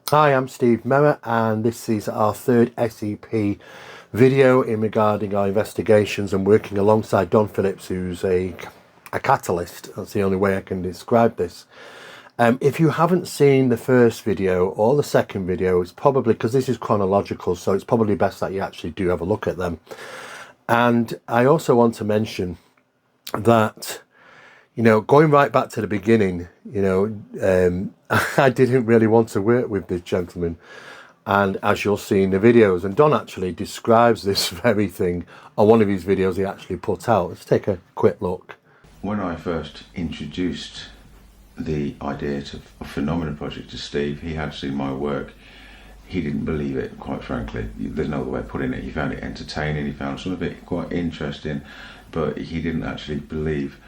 Hi, I'm Steve Mera, and this is our third SEP video in regarding our investigations and working alongside Don Phillips, who's a catalyst. That's the only way I can describe this. If you haven't seen the first video or the second video, it's probably because this is chronological, so it's probably best that you actually do have a look at them. And I also want to mention that, going right back to the beginning, I didn't really want to work with this gentleman. And as you'll see in the videos, and Don actually describes this very thing on one of his videos he actually put out. Let's take a quick look. When I first introduced the idea of Phenomena Project to Steve, he had seen my work. He didn't believe it, quite frankly. There's no other way of putting it. He found it entertaining, he found some of it quite interesting, but he didn't actually believe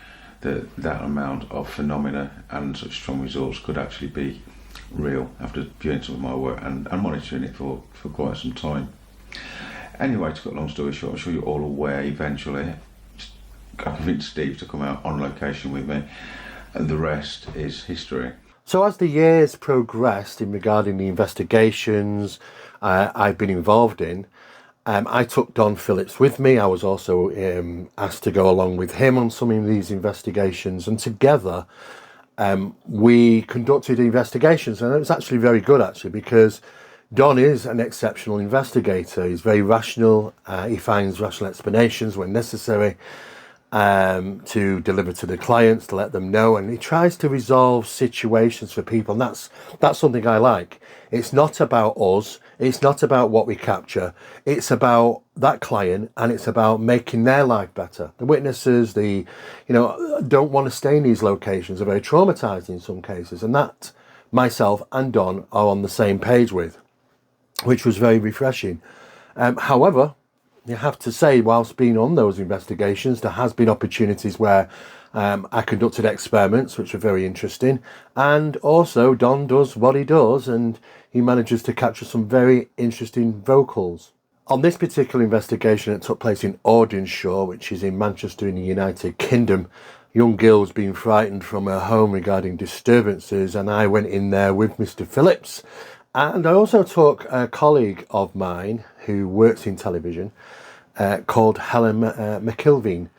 that amount of phenomena and such strong results could actually be real after viewing some of my work and monitoring it for quite some time. Anyway, to cut a long story short, I'm sure you're all aware, eventually I convinced Steve to come out on location with me, and the rest is history. So as the years progressed in regarding the investigations I've been involved in, I took Don Phillips with me. I was also asked to go along with him on some of these investigations, and together we conducted investigations, and it was actually very good, because Don is an exceptional investigator. He's very rational. He finds rational explanations when necessary to deliver to the clients, to let them know, and he tries to resolve situations for people, and that's something I like. It's not about us, it's not about what we capture, it's about that client, and it's about making their life better. The witnesses, don't want to stay in these locations, are very traumatized in some cases, and that myself and Don are on the same page with, which was very refreshing. However, you have to say, whilst being on those investigations, there has been opportunities where I conducted experiments which were very interesting, and also Don does what he does, and he manages to capture some very interesting vocals. On this particular investigation, it took place in Audenshaw, which is in Manchester in the United Kingdom. A young girl was being frightened from her home regarding disturbances, and I went in there with Mr. Phillips. And I also took a colleague of mine who works in television called Helen McIlveen,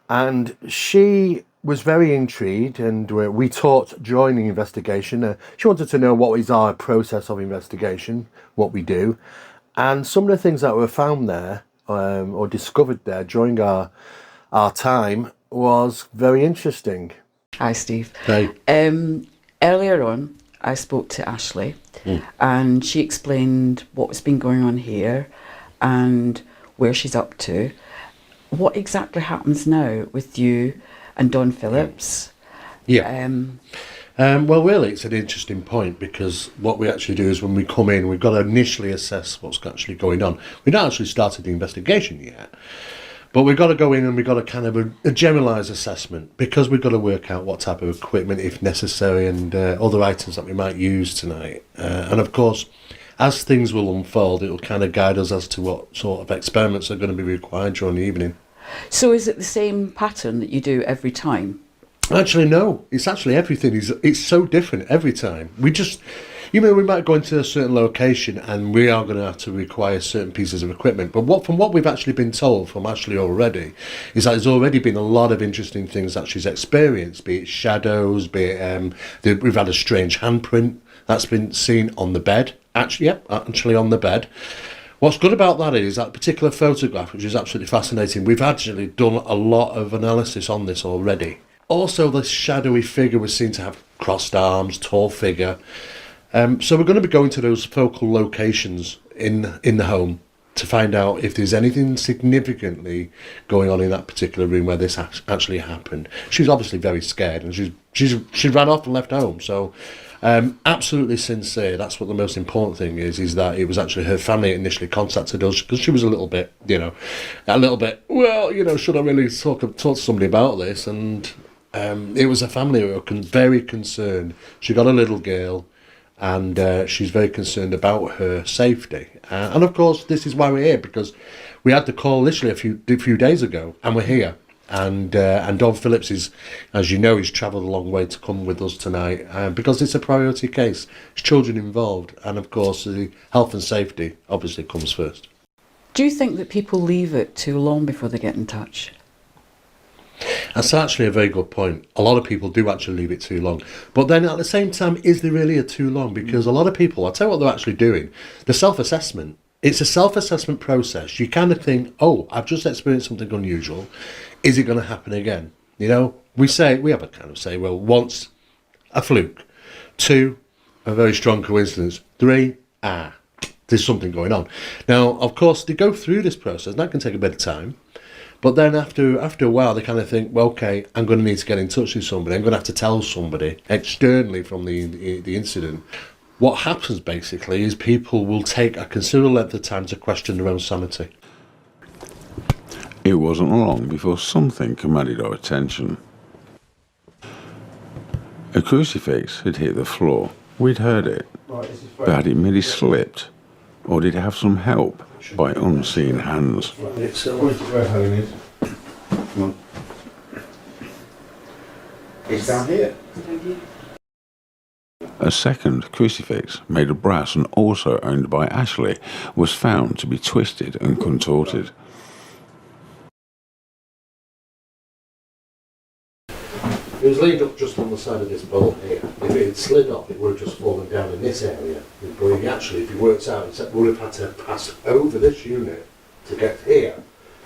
and she was very intrigued, and we talked during the investigation. She wanted to know what is our process of investigation, what we do, and some of the things that were found there or discovered there during our time was very interesting. Hi, Steve. Hey. Earlier on, I spoke to Ashley, and she explained what's been going on here and where she's up to. What exactly happens now with you and Don Phillips? Yeah. Well, really, it's an interesting point, because what we actually do is when we come in, we've got to initially assess what's actually going on. We've not actually started the investigation yet, but we've got to go in and we've got to kind of a generalised assessment, because we've got to work out what type of equipment, if necessary, and other items that we might use tonight. And of course, as things will unfold, it will kind of guide us as to what sort of experiments are going to be required during the evening. So is it the same pattern that you do every time? Actually, no. It's actually everything. It's so different every time. We just, we might go into a certain location and we are going to have to require certain pieces of equipment. But from what we've actually been told from Ashley already, is that there's already been a lot of interesting things that she's experienced, be it shadows, be it we've had a strange handprint that's been seen on the bed. Actually on the bed. What's good about that is that particular photograph, which is absolutely fascinating. We've actually done a lot of analysis on this already. Also, the shadowy figure was seen to have crossed arms, tall figure. So we're going to be going to those focal locations in the home to find out if there's anything significantly going on in that particular room where this actually happened. She's obviously very scared, and she ran off and left home. So absolutely sincere. That's what the most important thing is that it was actually her family that initially contacted us, because she was a little bit, well, should I really talk to somebody about this? And it was a family who were very concerned. She got a little girl, and she's very concerned about her safety. And of course, this is why we're here, because we had the call literally a few days ago, and we're here. And Don Phillips is, as you know, he's travelled a long way to come with us tonight because it's a priority case. There's children involved, and of course the health and safety obviously comes first. Do you think that people leave it too long before they get in touch? That's actually a very good point. A lot of people do actually leave it too long. But then at the same time, is there really a too long? Because a lot of people, I'll tell you what they're actually doing. The self-assessment. It's a self-assessment process. You kind of think, oh, I've just experienced something unusual. Is it going to happen again? You know, we have a kind of say, well, once, a fluke. 2, a very strong coincidence. 3, there's something going on. Now, of course, they go through this process. That can take a bit of time. But then after a while, they kind of think, well, okay, I'm going to need to get in touch with somebody. I'm going to have to tell somebody externally from the incident. What happens basically is people will take a considerable length of time to question their own sanity. It wasn't long before something commanded our attention. A crucifix had hit the floor. We'd heard it, but had it merely slipped, or did it have some help by unseen hands? It's down here. A second crucifix, made of brass and also owned by Ashley, was found to be twisted and contorted. It was laid up just on the side of this bolt here. If it had slid off, it would have just fallen down in this area. But if he works out, it would have had to pass over this unit to get here.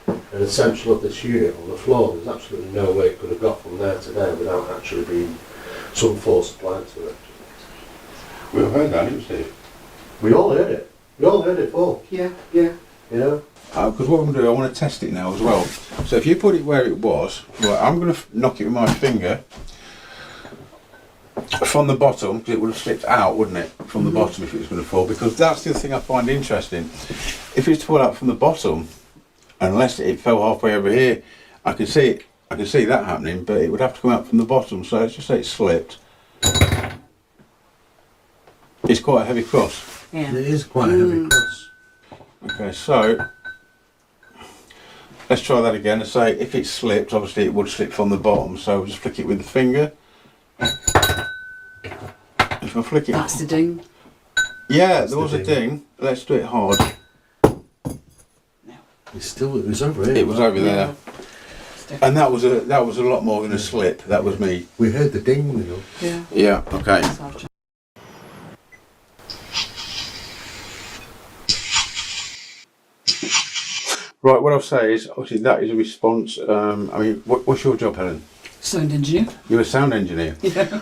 And the central of this unit on the floor, there's absolutely no way it could have got from there to there without actually being some force applied to it. We all heard that, didn't we, Steve? We all heard it. We all heard it fall. Yeah. You know? Because what I'm going to do, I want to test it now as well. So if you put it where it was, right, I'm going to knock it with my finger from the bottom, because it would have slipped out, wouldn't it, from the bottom if it was going to fall, because that's the other thing I find interesting. If it's to fall out from the bottom, unless it fell halfway over here, I can see that happening, but it would have to come out from the bottom. So let's just say it slipped. It's quite a heavy cross. Yeah. It is quite a heavy cross. Okay, so let's try that again and say if it slipped, obviously it would slip from the bottom, so we'll just flick it with the finger. If I flick it... That's the ding. Yeah, there was a ding. Let's do it hard. It was over here. It was over there. And that was a lot more than a slip. That was me. We heard the ding, you know. Yeah. Yeah, okay. Right, what I'll say is, obviously that is a response. I mean, what's your job, Helen? Sound engineer. You're a sound engineer. Yeah.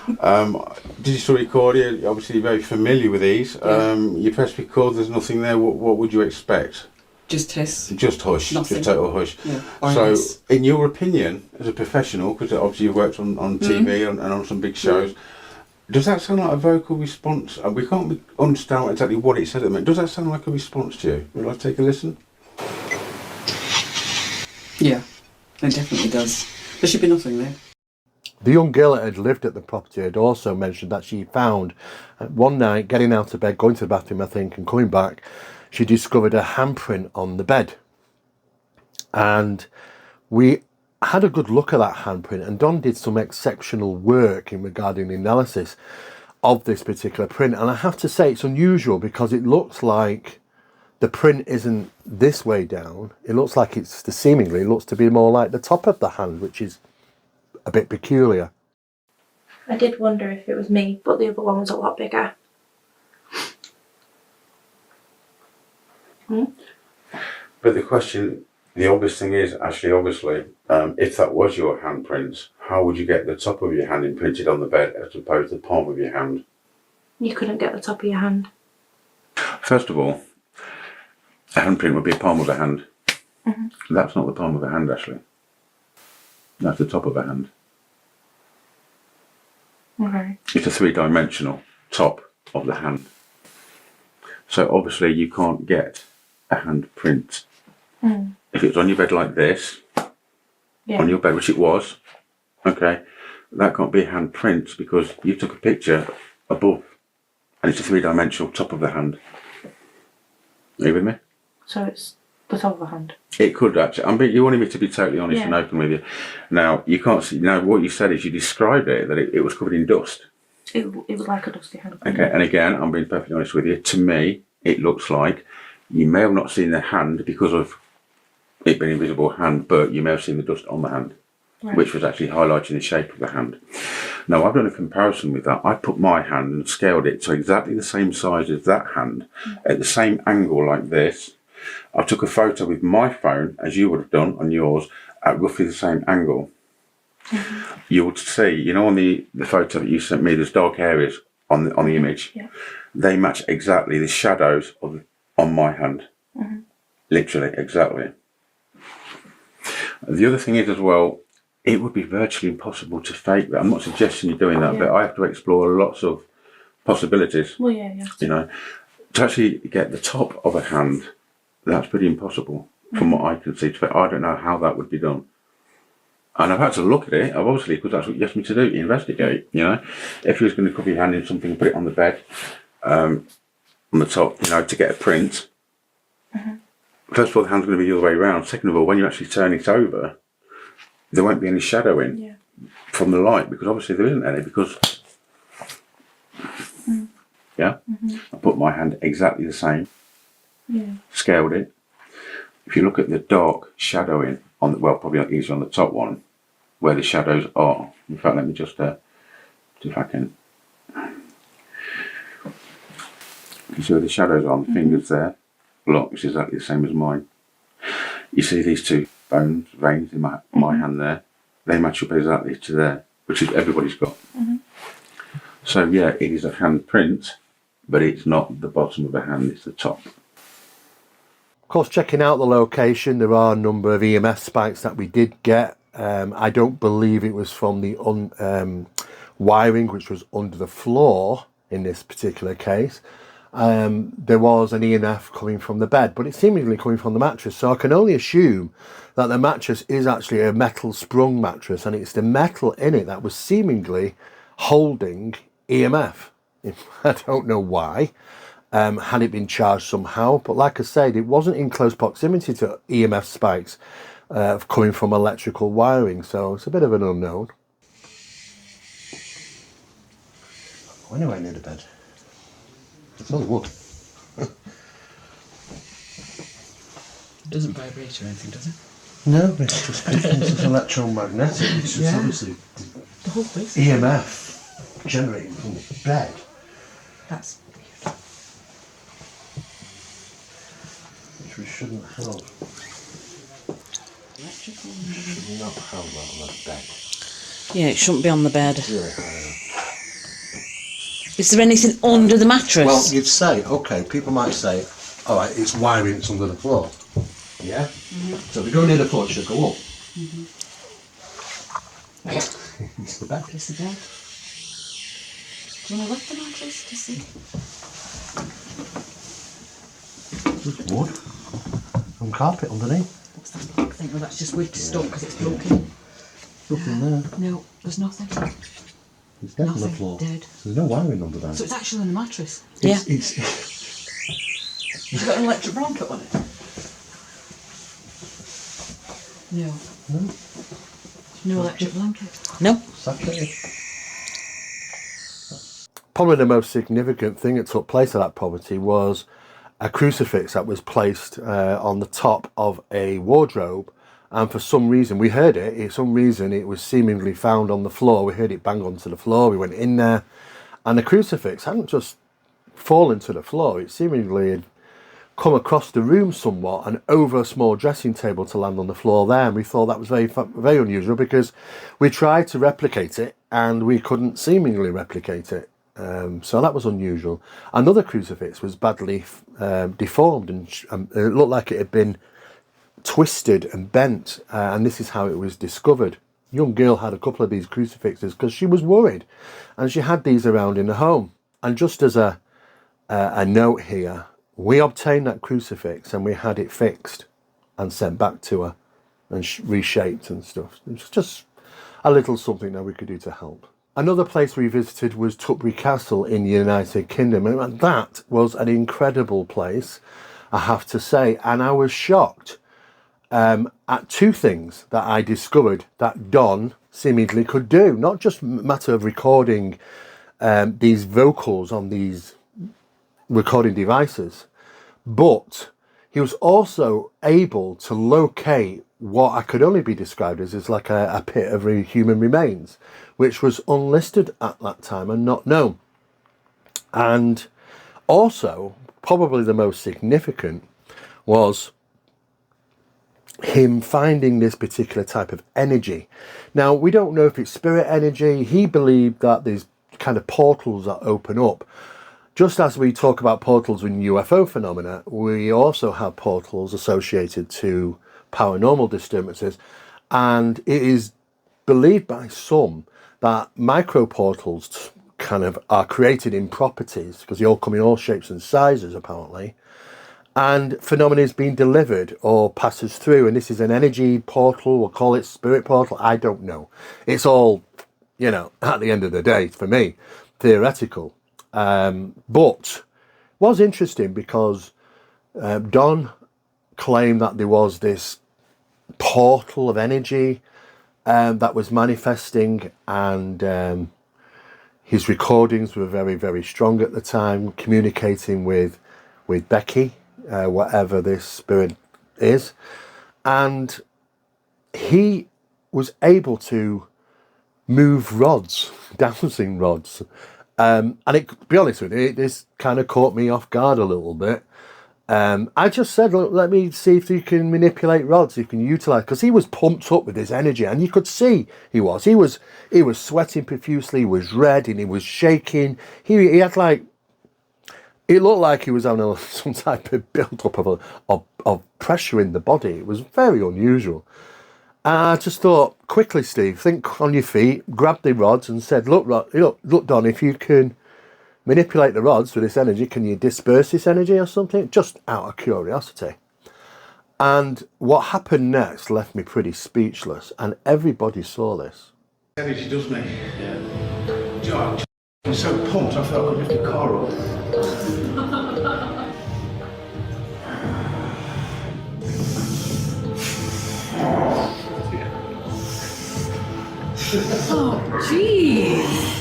Digital recorder, you're obviously very familiar with these. Yeah. You press record, there's nothing there. What would you expect? Just hiss. Just hush, Nothing. just total hush. Yeah. Or So, hiss. in your opinion, as a professional, because obviously you've worked on TV and on some big shows, does that sound like a vocal response? We can't understand exactly what it said at the minute. Does that sound like a response to you? Would I take a listen? Yeah, it definitely does. There should be nothing there. The young girl that had lived at the property had also mentioned that she found one night getting out of bed, going to the bathroom, I think, and coming back, she discovered a handprint on the bed. And we had a good look at that handprint, and Don did some exceptional work in regarding the analysis of this particular print. And I have to say it's unusual because it looks like the print isn't this way down. It looks like seemingly looks to be more like the top of the hand, which is a bit peculiar. I did wonder if it was me, but the other one was a lot bigger. But the obvious thing is, actually, obviously, if that was your handprints, how would you get the top of your hand imprinted on the bed as opposed to the palm of your hand? You couldn't get the top of your hand. First of all, a handprint would be a palm of a hand. That's not the palm of a hand, actually. That's the top of a hand. Okay. It's a three-dimensional top of the hand. So obviously you can't get a handprint. If it's on your bed like this, on your bed, which it was, okay, that can't be a handprint because you took a picture above and it's a three-dimensional top of the hand. Are you with me? So it's the top of a hand. It could actually. I mean, you wanted me to be totally honest Yeah. and open with you. Now, you can't see. Now, what you said is you described it that it was covered in dust. It was like a dusty hand. Okay, and again, I'm being perfectly honest with you. To me, it looks like you may have not seen the hand because of it being an invisible hand, but you may have seen the dust on the hand, Right. which was actually highlighting the shape of the hand. Now, I've done a comparison with that. I put my hand and scaled it to exactly the same size as that hand, at the same angle like this. I took a photo with my phone, as you would have done on yours, at roughly the same angle. You would see, you know, on the photo that you sent me, there's dark areas on the image. Yeah. They match exactly the shadows on my hand. Literally, exactly. The other thing is as well, it would be virtually impossible to fake that. I'm not suggesting you're doing that, Yeah. but I have to explore lots of possibilities. Well, yeah. You know, to actually get the top of a hand, that's pretty impossible from what I can see. I don't know how that would be done. And I've had to look at it, obviously, because that's what you asked me to do, investigate, you know. If you was going to cover your hand in something and put it on the bed, on the top, you know, to get a print, first of all, the hand's going to be the other way around. Second of all, when you actually turn it over, there won't be any shadowing Yeah. from the light, because obviously there isn't any, because, yeah, I put my hand exactly the same, Yeah. scaled it. If you look at the dark shadowing on the, well, probably easier on the top one, where the shadows are. In fact, let me just see if I can. You see where the shadows are on the fingers there? Look, it's exactly the same as mine. You see these two veins in my hand there? They match up exactly to there, which is everybody's got. So yeah, it is a hand print, but it's not the bottom of the hand, it's the top. Of course, checking out the location, there are a number of EMF spikes that we did get. I don't believe it was from the wiring, which was under the floor in this particular case. There was an EMF coming from the bed, but it's seemingly coming from the mattress. So I can only assume that the mattress is actually a metal sprung mattress, and it's the metal in it that was seemingly holding EMF. I don't know why. Had it been charged somehow, but like I said, it wasn't in close proximity to EMF spikes coming from electrical wiring, so it's a bit of an unknown. Anyway, near the bed. It's all wood. It doesn't vibrate or anything, does it? No, it's just it's electromagnetic. It's just obviously The whole place. EMF generating from the bed. That's Which we shouldn't have. electrical. Should not have that on the bed. Yeah, it shouldn't be on the bed. Really high. Is there anything under the mattress? Well, you'd say, okay, people might say, all right, it's wiring, it's under the floor. Yeah? So if we go near the floor, it should go up. It's the bed. It's the bed. Do you want to lift the mattress to see? There's wood and carpet underneath. What's that black thing? Oh, that's just wood to stop because it's broken. Nothing there. No, there's nothing. It's dead on the Nothing. floor. Dead. So there's no wiring under there. So it's actually on the mattress. Yeah. It's Has it got an electric blanket on it? No. No. No electric blanket. No. saturated. Probably the most significant thing that took place at that property was a crucifix that was placed on the top of a wardrobe, and for some reason we heard it. For some reason it was seemingly found on the floor. We heard it bang onto the floor. We went in there, and the crucifix hadn't just fallen to the floor. It seemingly had come across the room somewhat and over a small dressing table to land on the floor there. And we thought that was very unusual, because we tried to replicate it and we couldn't seemingly replicate it. So that was unusual. Another crucifix was badly deformed, and it looked like it had been twisted and bent, and this is how it was discovered. A young girl had a couple of these crucifixes because she was worried, and she had these around in the home. And just as a note here, we obtained that crucifix and we had it fixed and sent back to her and reshaped and stuff. It was just a little something that we could do to help. Another place we visited was Tutbury Castle in the United Kingdom, and that was an incredible place. I have to say. And I was shocked at two things that I discovered that Don seemingly could do. Not just a matter of recording these vocals on these recording devices, but he was also able to locate what I could only be described as like a pit of human remains, which was unlisted at that time and not known. And also, probably the most significant was him finding this particular type of energy. Now, we don't know if it's spirit energy. He believed that there's kind of portals that open up. Just as we talk about portals in UFO phenomena, we also have portals associated to paranormal disturbances. And it is believed by some that micro portals kind of are created in properties, because they all come in all shapes and sizes, apparently. And phenomena is being delivered or passes through. And this is an energy portal, we'll call it spirit portal. I don't know. It's all, at the end of the day, for me, theoretical. But was interesting because Don claimed that there was this portal of energy that was manifesting, and his recordings were very, very strong at the time, communicating with Becky, whatever this spirit is. And he was able to move rods, dancing rods. And to be honest with you, this kind of caught me off guard a little bit. I just said, look, let me see if you can manipulate rods, you can utilize, because he was pumped up with his energy, and you could see he was sweating profusely, he was red, and he was shaking. He had it looked like he was having some type of build-up of pressure in the body. It was very unusual. And I just thought, quickly, Steve, think on your feet, grab the rods and said, look, Don, if you can manipulate the rods with this energy, can you disperse this energy or something? Just out of curiosity. And what happened next left me pretty speechless, and everybody saw this. Energy does me. Yeah. George, I'm so pumped, I thought I could lift the car up. Oh, jeez.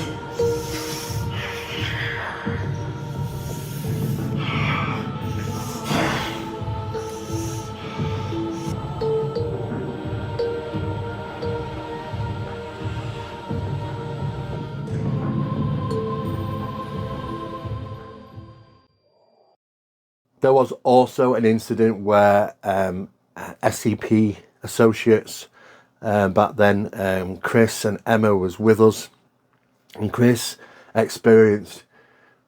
There was also an incident where SCP associates, back then, Chris and Emma was with us, and Chris experienced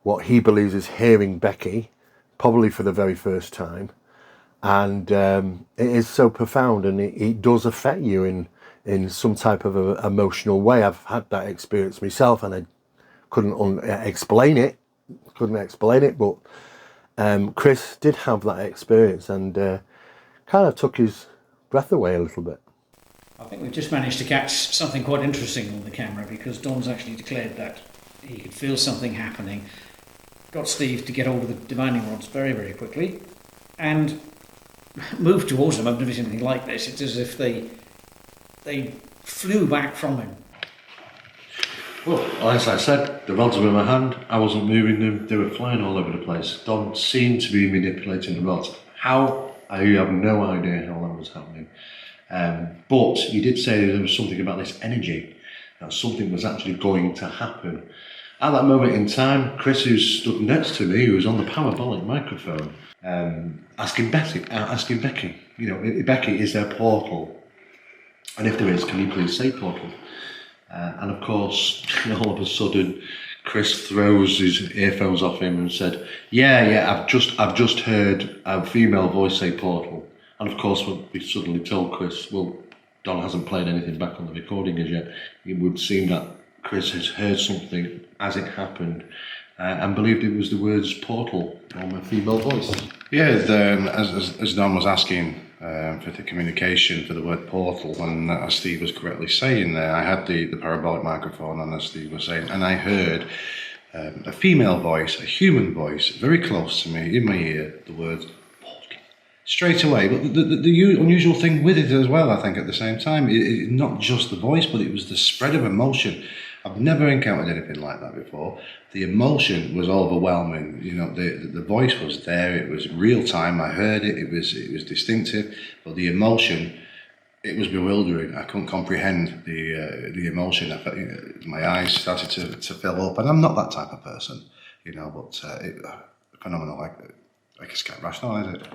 what he believes is hearing Becky, probably for the very first time. And it is so profound, and it does affect you in some type of a emotional way. I've had that experience myself, and I couldn't explain it, but Chris did have that experience, and kind of took his breath away a little bit. I think we've just managed to catch something quite interesting on the camera, because Don's actually declared that he could feel something happening, got Steve to get hold of the divining rods very, very quickly, and moved towards them. I've never seen anything like this. It's as if they flew back from him. Well, as I said, the rods were in my hand, I wasn't moving them, they were flying all over the place. Don seemed to be manipulating the rods. How? I have no idea how that was happening. But he did say there was something about this energy, that something was actually going to happen. At that moment in time, Chris, who stood next to me, who was on the parabolic microphone, asking Becky, Becky, is there a portal? And if there is, can you please say portal? And of course, all of a sudden, Chris throws his earphones off him and said, "Yeah, I've just heard a female voice say portal." And of course, we suddenly told Chris, well, Don hasn't played anything back on the recording as yet. It would seem that Chris has heard something as it happened, and believed it was the words portal from a female voice. Yeah, as Don was asking for the communication for the word portal, and as Steve was correctly saying there, I had the parabolic microphone on, as Steve was saying, and I heard a female voice, a human voice, very close to me, in my ear, the words portal. straight away. But the unusual thing with it as well, I think, at the same time, it not just the voice, but it was the spread of emotion. I've never encountered anything like that before. The emotion was overwhelming. You know, the voice was there. It was real time. I heard it. It was distinctive. But the emotion, it was bewildering. I couldn't comprehend the emotion. I felt, my eyes started to fill up, and I'm not that type of person, you know. But phenomenal. I just can't rationalise it.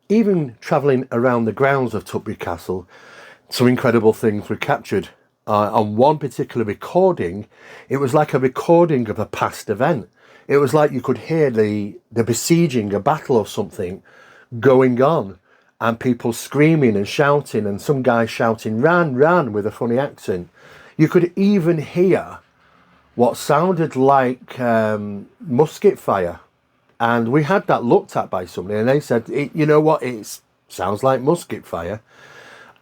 Even travelling around the grounds of Tutbury Castle, some incredible things were captured. On one particular recording, it was like a recording of a past event. It was like you could hear the besieging, a battle or something going on, and people screaming and shouting, and some guy shouting, "Ran, ran," with a funny accent. You could even hear what sounded like musket fire. And we had that looked at by somebody, and they said, you know what, it sounds like musket fire.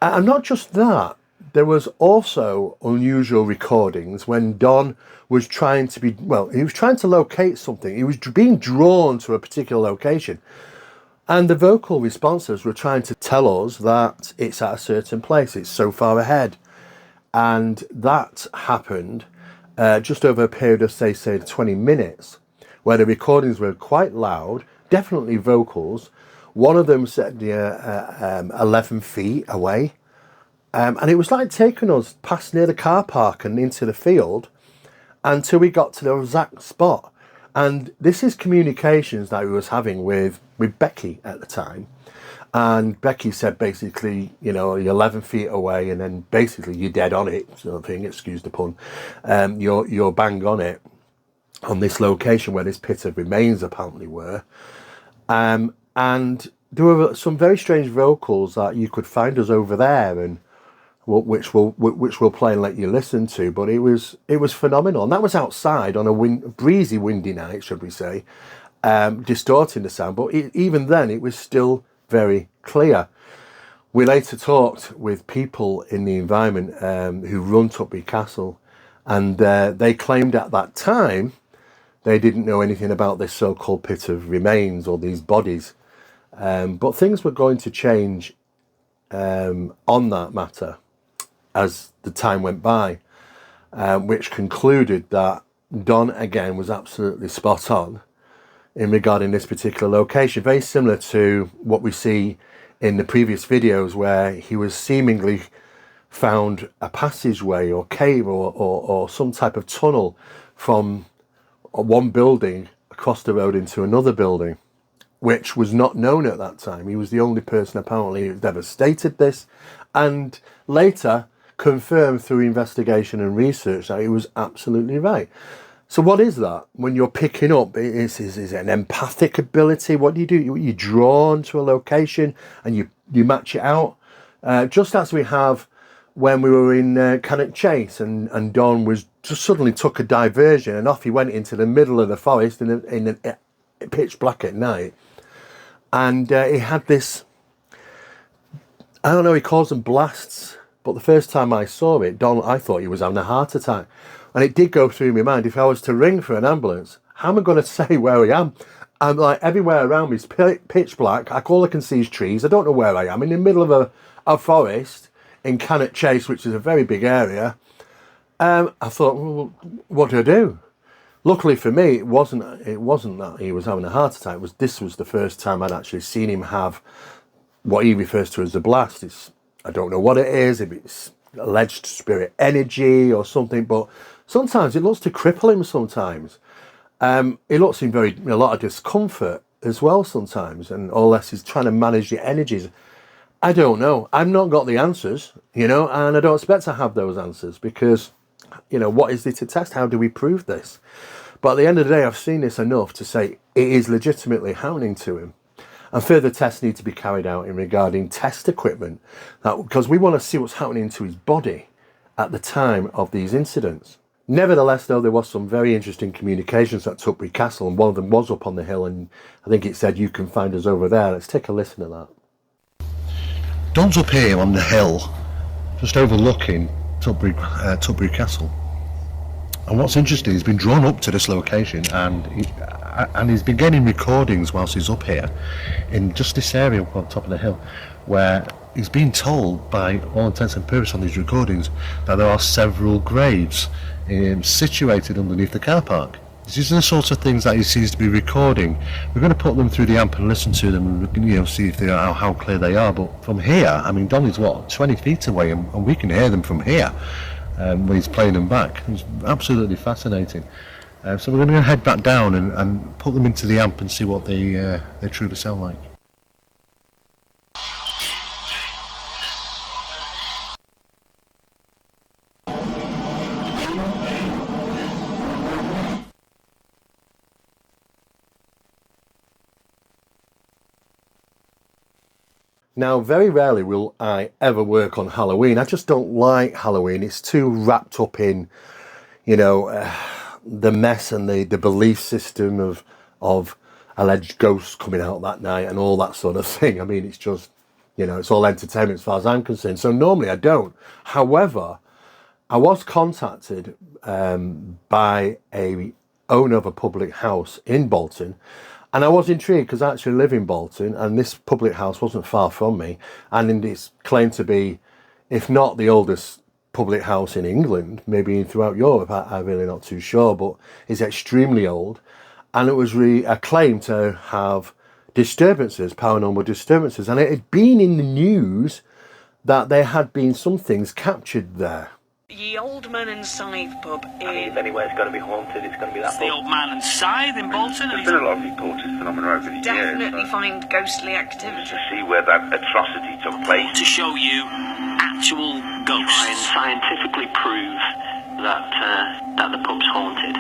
And not just that, there was also unusual recordings when Don was trying to he was trying to locate something. He was being drawn to a particular location. And the vocal responses were trying to tell us that it's at a certain place, it's so far ahead. And that happened just over a period of, say 20 minutes, where the recordings were quite loud, definitely vocals. One of them said 11 feet away. And it was like taking us past near the car park and into the field until we got to the exact spot. And this is communications that we was having with Becky at the time. And Becky said basically, you know, you're 11 feet away, and then basically you're dead on it, sort of thing, excuse the pun. You're bang on it, on this location where this pit of remains apparently were. And there were some very strange vocals that you could find us over there, and which we'll play and let you listen to. But it was phenomenal, and that was outside on a breezy, windy night, should we say, distorting the sound. But even then, it was still very clear. We later talked with people in the environment who run Tutbury Castle, and they claimed at that time they didn't know anything about this so-called pit of remains or these bodies. But things were going to change on that matter as the time went by, which concluded that Don again was absolutely spot on in regarding this particular location. Very similar to what we see in the previous videos, where he was seemingly found a passageway or cave or some type of tunnel from one building across the road into another building, which was not known at that time. He was the only person apparently who's ever stated this, and later confirmed through investigation and research that he was absolutely right. So what is that? When you're picking up, is it an empathic ability? What do? You're drawn to a location and you match it out. Just as we have when we were in Cannock Chase, and Don was just suddenly took a diversion and off he went into the middle of the forest in pitch black at night. And he had this, I don't know, he calls them blasts. But the first time I saw it, I thought he was having a heart attack. And it did go through my mind, if I was to ring for an ambulance, how am I going to say where I am? I'm like, everywhere around me is pitch black. All I can see is trees. I don't know where I am. In the middle of a forest in Cannock Chase, which is a very big area. I thought, well, what do I do? Luckily for me, it wasn't that he was having a heart attack. This was the first time I'd actually seen him have what he refers to as a blast. I don't know what it is, if it's alleged spirit energy or something, but sometimes it looks to cripple him sometimes. It looks in a lot of discomfort as well sometimes, and all this is trying to manage the energies. I don't know. I've not got the answers, and I don't expect to have those answers because, what is it to test? How do we prove this? But at the end of the day, I've seen this enough to say it is legitimately happening to him. And further tests need to be carried out in regarding test equipment, because we want to see what's happening to his body at the time of these incidents. Nevertheless, though, there was some very interesting communications at Tutbury Castle, and one of them was up on the hill, and I think it said, "You can find us over there." Let's take a listen to that. Don's up here on the hill, just overlooking Tutbury Castle. And what's interesting, he's been drawn up to this location, and and he's been getting recordings whilst he's up here in just this area up on top of the hill, where he's been told by all intents and purposes on these recordings that there are several graves situated underneath the car park. These are the sorts of things that he seems to be recording. We're going to put them through the amp and listen to them, and we can, see if they are how clear they are. But from here, I mean, Donny's 20 feet away, and we can hear them from here when he's playing them back. It's absolutely fascinating. So we're going to head back down and put them into the amp and see what they truly sound like. Now, very rarely will I ever work on Halloween. I just don't like Halloween. It's too wrapped up in, the mess and the belief system of alleged ghosts coming out that night and all that sort of thing. I mean, it's just, it's all entertainment as far as I'm concerned. So normally I don't. However, I was contacted by a owner of a public house in Bolton. And I was intrigued because I actually live in Bolton, and this public house wasn't far from me. And it's claimed to be, if not the oldest public house in England, maybe throughout Europe, I'm really not too sure, but it's extremely old. And it was really a claim to have disturbances, paranormal disturbances. And it had been in the news that there had been some things captured there. Ye Old Man and Scythe pub if anywhere's going to be haunted, it's going to be that pub. The Old Man and Scythe in Bolton. There's been a lot of reported phenomena over the years. Definitely find ghostly activity. To see where that atrocity took place. To show you actual ghosts. And scientifically prove that the pub's haunted.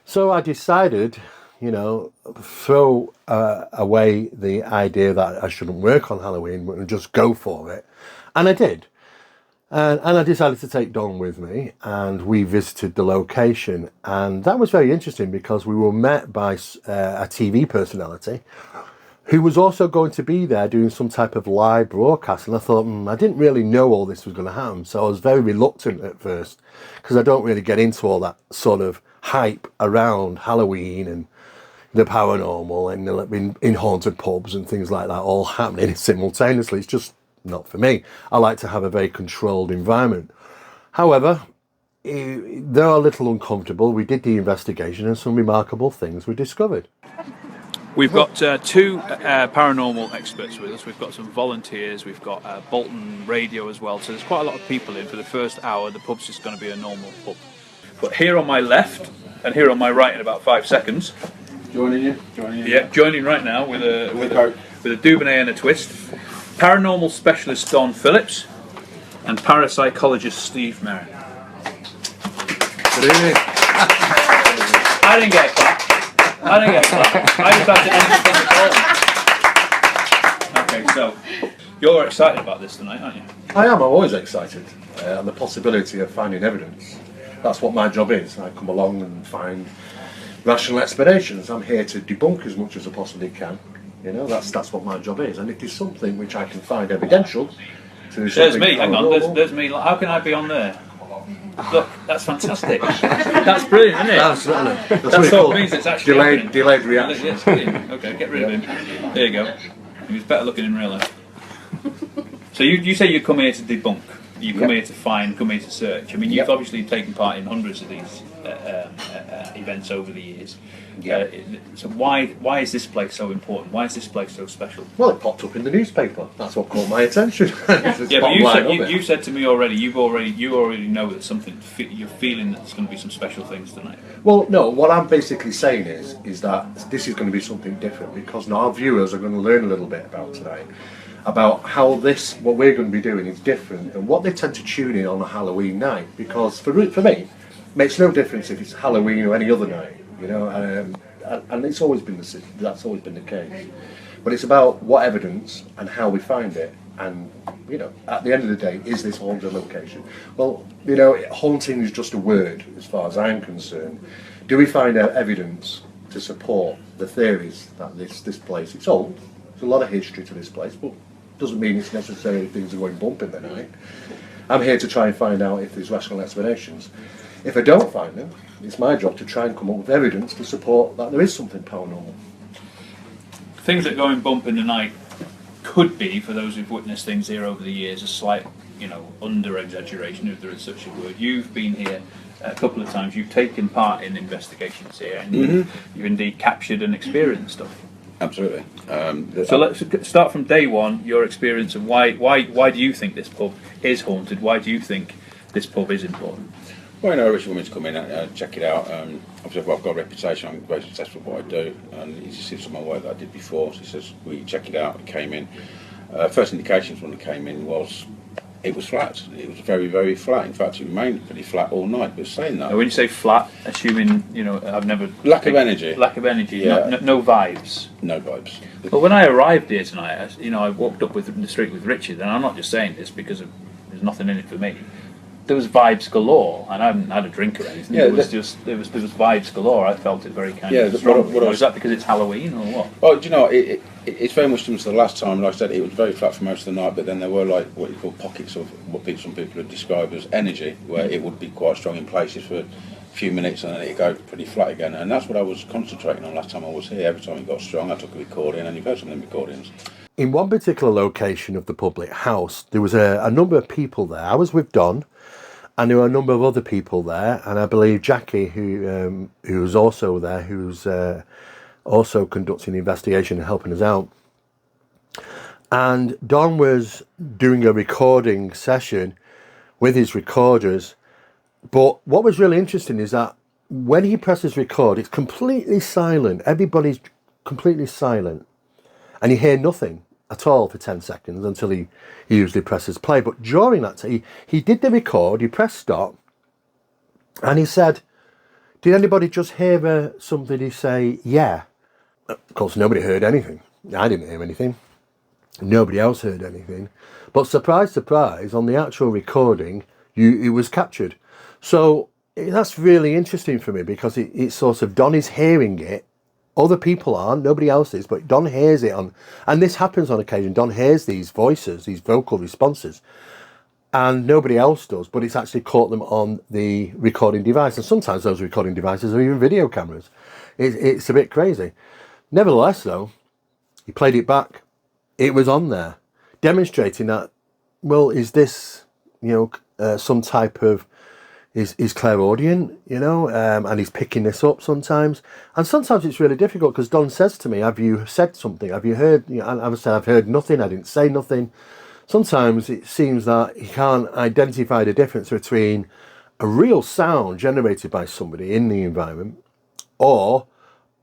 So I decided, throw away the idea that I shouldn't work on Halloween and just go for it. And I did. And I decided to take Don with me, and we visited the location. And that was very interesting because we were met by a TV personality who was also going to be there doing some type of live broadcast. And I thought, I didn't really know all this was going to happen. So I was very reluctant at first because I don't really get into all that sort of hype around Halloween and the paranormal and in haunted pubs and things like that all happening simultaneously. It's just not for me. I like to have a very controlled environment. However, they're a little uncomfortable. We did the investigation and some remarkable things were discovered. We've got two paranormal experts with us. We've got some volunteers. We've got Bolton Radio as well. So there's quite a lot of people in. For the first hour, the pub's just going to be a normal pub. But here on my left and here on my right in about 5 seconds. Joining you? Yeah, joining right now with a Dubonnet and a twist. Paranormal specialist Don Phillips and parapsychologist Steve Mera. Good evening. I didn't get a clap. I just had to end the call. Okay, so you're excited about this tonight, aren't you? I am. I'm always excited. And the possibility of finding evidence. That's what my job is. I come along and find rational explanations. I'm here to debunk as much as I possibly can. That's what my job is. And it is something which I can find evidential. There's me. Hang on. There's me. How can I be on there? Look, that's fantastic. That's brilliant, isn't it? Absolutely. That's what it means. It's actually delayed reaction. Yes, okay, get rid of him. There you go. He was better looking in real life. So you say you come here to debunk. You come here to find, come here to search. I mean, you've obviously taken part in hundreds of these events over the years. So why is this place so important? Why is this place so special? Well, it popped up in the newspaper. That's what caught my attention. But you said to me already. You already know that something. You're feeling that there's going to be some special things tonight. Well, no. What I'm basically saying is that this is going to be something different because now our viewers are going to learn a little bit about tonight. About how what we're going to be doing is different and what they tend to tune in on a Halloween night, because for me it makes no difference if it's Halloween or any other night, and it's always been that's always been the case, but it's about what evidence and how we find it, and at the end of the day, is this haunted location? Well, haunting is just a word as far as I'm concerned. Do we find evidence to support the theories that this place, it's old, there's a lot of history to this place, but Doesn't mean it's necessarily things are going bump in the night. I'm here to try and find out if there's rational explanations. If I don't find them, it's my job to try and come up with evidence to support that there is something paranormal. Things that go in bump in the night could be, for those who've witnessed things here over the years, a slight, under-exaggeration, if there is such a word. You've been here a couple of times, you've taken part in investigations here, and you've indeed captured and experienced stuff. Absolutely. So let's start from day one, your experience of why do you think this pub is haunted? Why do you think this pub is important? Well, I wish women to come in and check it out. Obviously, I've got a reputation. I'm very successful at what I do, and he just sees some of my work that I did before. So he says, "Will you check it out?" It came in. First indications when it came in was it was flat. It was very, very flat. In fact, it remained pretty flat all night. But saying that, Now, when you say flat, assuming I've never lack of energy. lack of energy, Yeah. no vibes. No vibes. But when I arrived here tonight, I walked up the street with Richard, and I'm not just saying this because there's nothing in it for me. There was vibes galore, and I haven't had a drink or anything. Yeah, there was vibes galore. I felt it very kind of strongly. Is that because it's Halloween or what? Oh, do you know, it's very much similar to the last time. Like I said, it was very flat for most of the night, but then there were like what you call pockets of what some people have described as energy, where it would be quite strong in places for a few minutes and then it'd go pretty flat again. And that's what I was concentrating on last time I was here. Every time it got strong, I took a recording, and you've heard some of them recordings. In one particular location of the public house, there was a number of people there. I was with Don, and there were a number of other people there, and I believe Jackie, who was also there, who's also conducting the investigation and helping us out. And Don was doing a recording session with his recorders, but what was really interesting is that when he presses record, it's completely silent. Everybody's completely silent, and you hear nothing at all for 10 seconds until he usually presses play. But during that time, he did the record, he pressed stop, and he said, "Did anybody just hear somebody say, yeah?" Of course, nobody heard anything. I didn't hear anything. Nobody else heard anything. But surprise, surprise, on the actual recording, it was captured. So that's really interesting for me, because it's sort of, Don is hearing it. Other people aren't, nobody else is, but Don hears it and this happens on occasion. Don hears these voices, these vocal responses, and nobody else does, but it's actually caught them on the recording device. And sometimes those recording devices are even video cameras. It's a bit crazy. Nevertheless, though, he played it back. It was on there, demonstrating that, well, is this, some type of, is clairaudient, and he's picking this up sometimes. And sometimes it's really difficult, because Don says to me, "Have you said something? Have you heard?" I've said, "I've heard nothing, I didn't say nothing." Sometimes it seems that he can't identify the difference between a real sound generated by somebody in the environment or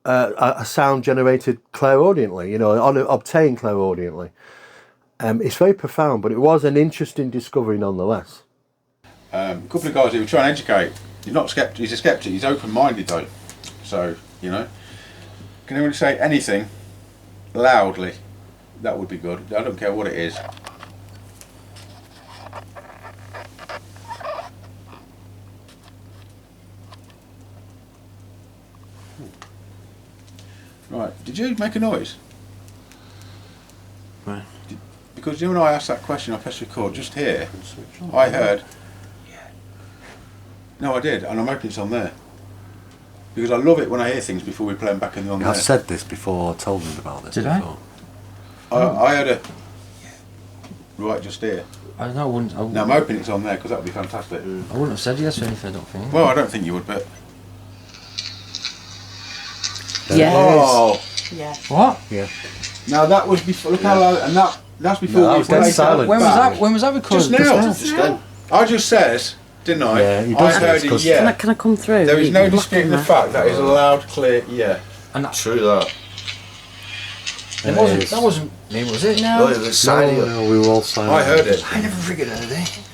a sound generated clairaudiently, obtained clairaudiently. It's very profound, but it was an interesting discovery nonetheless. A couple of guys who were trying to educate. He's not skeptic. He's a skeptic. He's open-minded though. So can anyone say anything loudly? That would be good. I don't care what it is. Right. Did you make a noise? Right. Because when I asked that question, I pressed record just here. I heard. No, I did, and I'm hoping it's on there. Because I love it when I hear things before we play them back in the on there. I've said this before, told them about this Did before. I heard a... Right, just here. wouldn't. Now I'm hoping it's on there, because that would be fantastic. I wouldn't have said yes or anything, I don't think. Well, I don't think you would, but... Yes. Oh! Yes. What? Yeah. Now that was before... Look how loud... And that's before No, we was dead played silent. When was that recorded? Just now. I just says, didn't I? Yeah, he I does heard this, a 'cause- yeah. Can I come through? There is You- no you're disputing the blocking fact that is a loud, clear yeah. And that's True that. it wasn't. That wasn't me, was it? No, it was silent. No, we were all silent. I heard it. I never figured anything.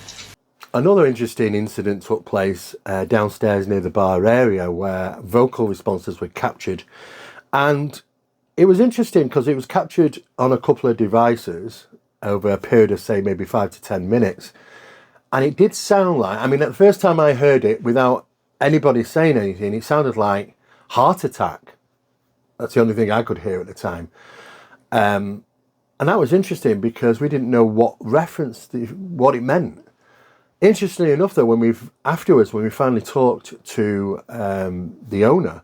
Another interesting incident took place downstairs near the bar area, where vocal responses were captured. And it was interesting because it was captured on a couple of devices over a period of, say, maybe 5 to 10 minutes. And it did sound like, at the first time I heard it, without anybody saying anything, it sounded like heart attack. That's the only thing I could hear at the time. And that was interesting because we didn't know what what it meant. Interestingly enough, though, when we finally talked to the owner,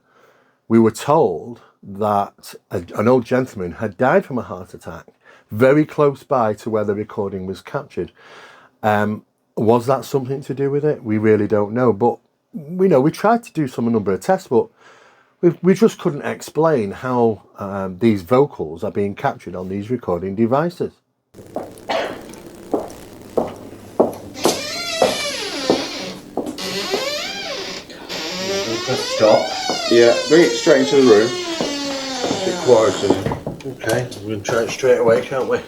we were told that an old gentleman had died from a heart attack very close by to where the recording was captured. Was that something to do with it? We really don't know. But we tried to do some number of tests, but we just couldn't explain how these vocals are being captured on these recording devices. Press stop. Yeah, bring it straight into the room. Be quiet. Okay, we can try it straight away, can't we?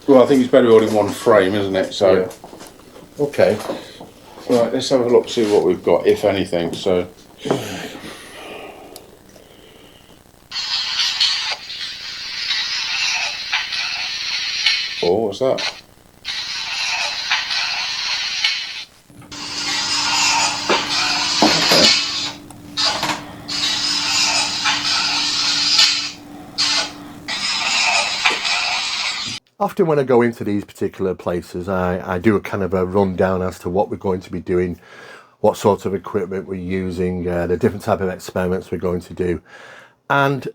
Well, I think it's better all in one frame, isn't it? So, yeah. Okay. Right, let's have a look, see what we've got, if anything. So, oh, what's that? Often when I go into these particular places, I do a kind of a rundown as to what we're going to be doing, what sort of equipment we're using, the different type of experiments we're going to do. And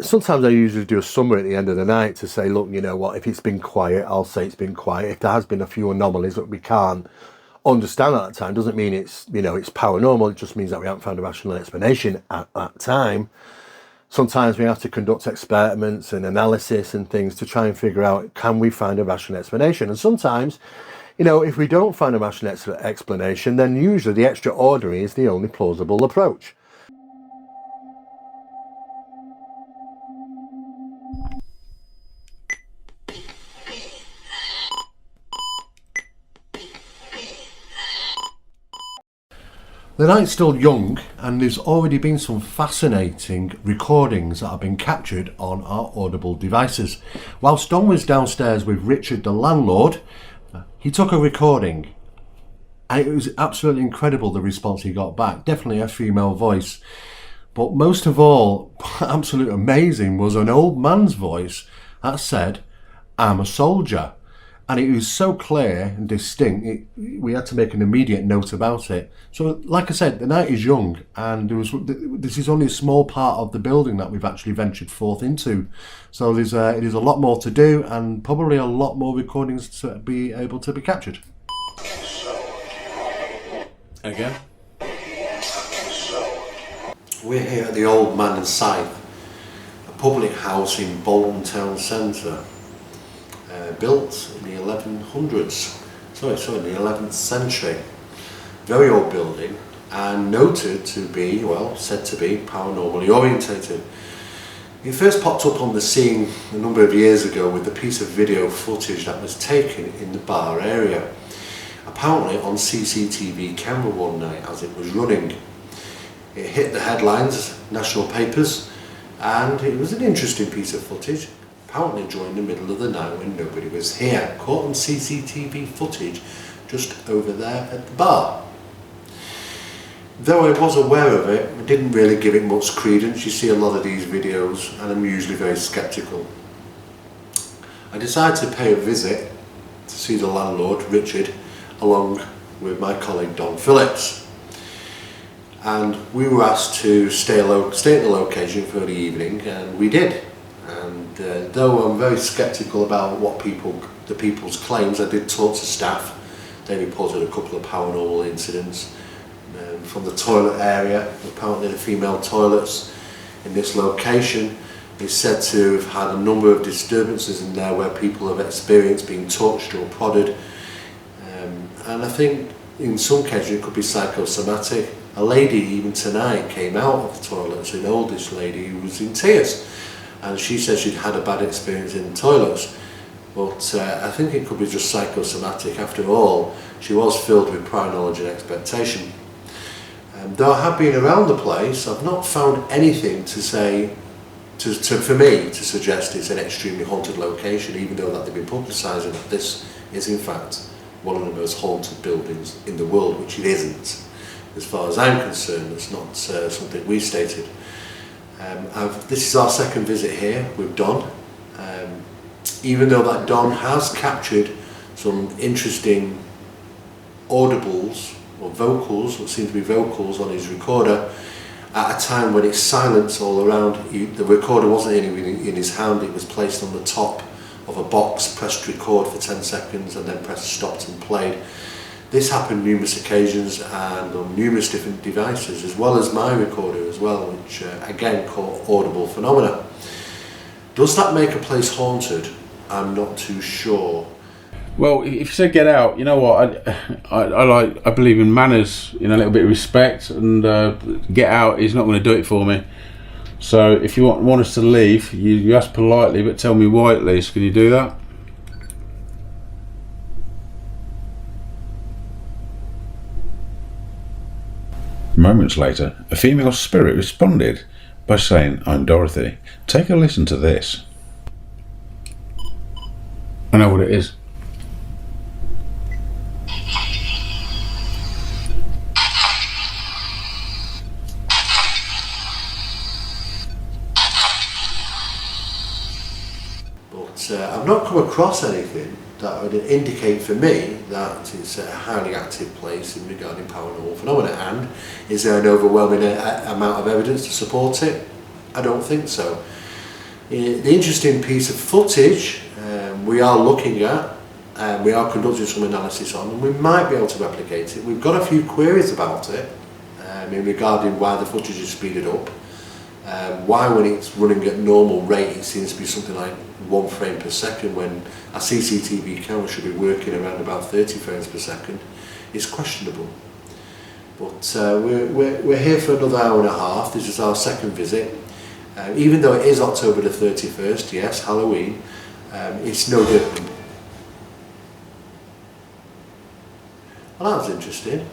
sometimes I usually do a summary at the end of the night to say, look, you know what, if it's been quiet, I'll say it's been quiet. If there has been a few anomalies that we can't understand at that time, doesn't mean it's paranormal. It just means that we haven't found a rational explanation at that time. Sometimes we have to conduct experiments and analysis and things to try and figure out, can we find a rational explanation? And sometimes, if we don't find a rational explanation, then usually the extraordinary is the only plausible approach. The night's still young, and there's already been some fascinating recordings that have been captured on our audible devices. Whilst Don was downstairs with Richard, the landlord, he took a recording, and it was absolutely incredible the response he got back. Definitely a female voice. But most of all, absolutely amazing, was an old man's voice that said, "I'm a soldier." And it was so clear and distinct, we had to make an immediate note about it. So, like I said, the night is young, and this is only a small part of the building that we've actually ventured forth into. So there's a lot more to do, and probably a lot more recordings to be able to be captured. Again. We're here at the Old Man and Scythe, a public house in Bolton Town Centre. Built in the 1100s, in the 11th century. Very old building, and noted to be, said to be paranormally orientated. It first popped up on the scene a number of years ago with a piece of video footage that was taken in the bar area, apparently on CCTV camera one night as it was running. It hit the headlines, national papers, and it was an interesting piece of footage. Apparently during the middle of the night when nobody was here, caught on CCTV footage just over there at the bar. Though I was aware of it, I didn't really give it much credence. You see a lot of these videos, and I'm usually very sceptical. I decided to pay a visit to see the landlord, Richard, along with my colleague Don Phillips. And we were asked to stay at the location for the evening, and we did. And though I'm very sceptical about the people's claims, I did talk to staff. They reported a couple of paranormal incidents from the toilet area. Apparently the female toilets in this location is said to have had a number of disturbances in there where people have experienced being touched or prodded. And I think in some cases it could be psychosomatic. A lady even tonight came out of the toilets, an oldish lady who was in tears. And she said she'd had a bad experience in the toilets, but I think it could be just psychosomatic. After all, she was filled with prior knowledge and expectation. Though I have been around the place, I've not found anything to say, for me, to suggest it's an extremely haunted location, even though that they've been publicising that this is in fact one of the most haunted buildings in the world, which it isn't. As far as I'm concerned, it's not something we stated. This is our second visit here with Don. even though that Don has captured some interesting audibles or vocals, what seem to be vocals on his recorder, at a time when it's silence all around. The recorder wasn't in his hand, it was placed on the top of a box, pressed record for 10 seconds and then pressed stopped and played. This happened numerous occasions and on numerous different devices, as well as my recorder as well, which again caught audible phenomena. Does that make a place haunted? I'm not too sure. Well, if you say get out, you know what? I believe in manners, a little bit of respect, and get out is not going to do it for me. So if you want us to leave, you ask politely, but tell me why at least. Can you do that? Moments later, a female spirit responded by saying, "I'm Dorothy. Take a listen to this." I know what it is. But I've not come across anything that would indicate for me that it's a highly active place in regarding paranormal phenomena. And is there an overwhelming amount of evidence to support it? I don't think so. The interesting piece of footage we are looking at, we are conducting some analysis on, and we might be able to replicate it. We've got a few queries about it in regarding why the footage is speeded up, why when it's running at normal rate it seems to be something like 1 frame per second when a CCTV camera should be working around about 30 frames per second. It's questionable. But we're here for another hour and a half. This is our second visit. Even though it is October the 31st, yes, Halloween, it's no different. Well, that was interesting.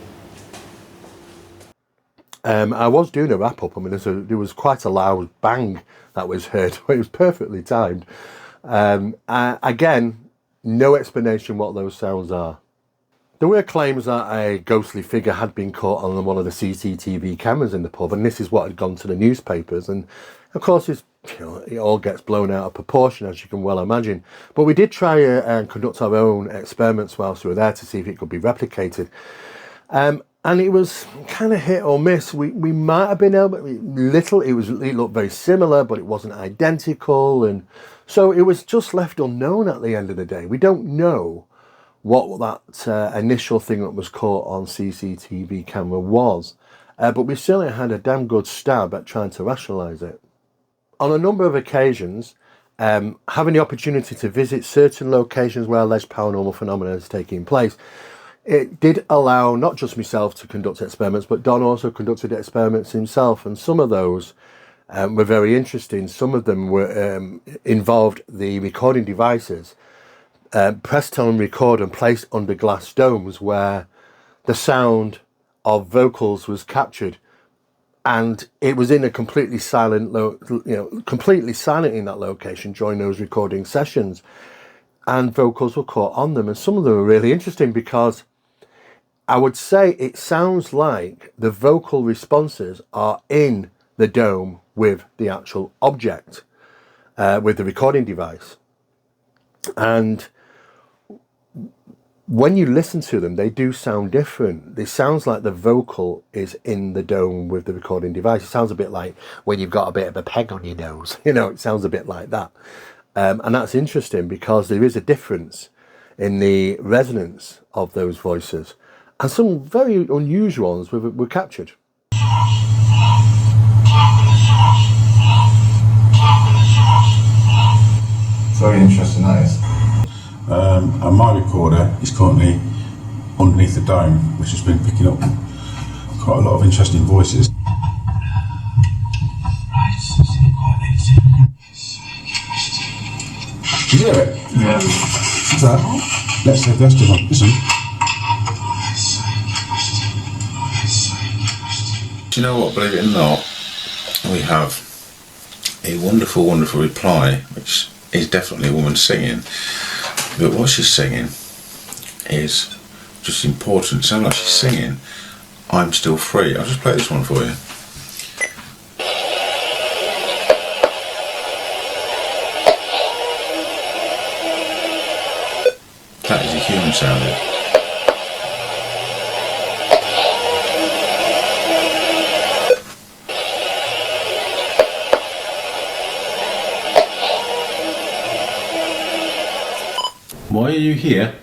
I was doing a wrap up. I mean, there was quite a loud bang that was heard. It was perfectly timed. Again, no explanation what those sounds are. There were claims that a ghostly figure had been caught on one of the CCTV cameras in the pub, and this is what had gone to the newspapers. And of course, it all gets blown out of proportion, as you can well imagine. But we did try and conduct our own experiments whilst we were there to see if it could be replicated. And it was kind of hit or miss. We might have been able, it looked very similar, but it wasn't identical. And so it was just left unknown at the end of the day. We don't know what that initial thing that was caught on CCTV camera was. But we certainly had a damn good stab at trying to rationalise it. On a number of occasions, having the opportunity to visit certain locations where alleged paranormal phenomena is taking place, it did allow not just myself to conduct experiments, but Don also conducted experiments himself, and some of those were very interesting. Some of them were involved the recording devices pressed on record and placed under glass domes where the sound of vocals was captured, and it was in a completely silent, completely silent in that location during those recording sessions, and vocals were caught on them, and some of them were really interesting because I would say it sounds like the vocal responses are in the dome with the actual object, with the recording device. And when you listen to them, they do sound different. It sounds like the vocal is in the dome with the recording device. It sounds a bit like when you've got a bit of a peg on your nose. It sounds a bit like that. And that's interesting because there is a difference in the resonance of those voices. And some very unusual ones were captured. Very interesting, that is. And my recorder is currently underneath the dome, which has been picking up quite a lot of interesting voices. You hear it? Yeah. What's that? Let's say that's different. Listen. Do you know what? Believe it or not, we have a wonderful, wonderful reply, which is definitely a woman singing. But what she's singing is just important. It sounds like she's singing "I'm Still Free." I'll just play this one for you. sound is. Why are you here?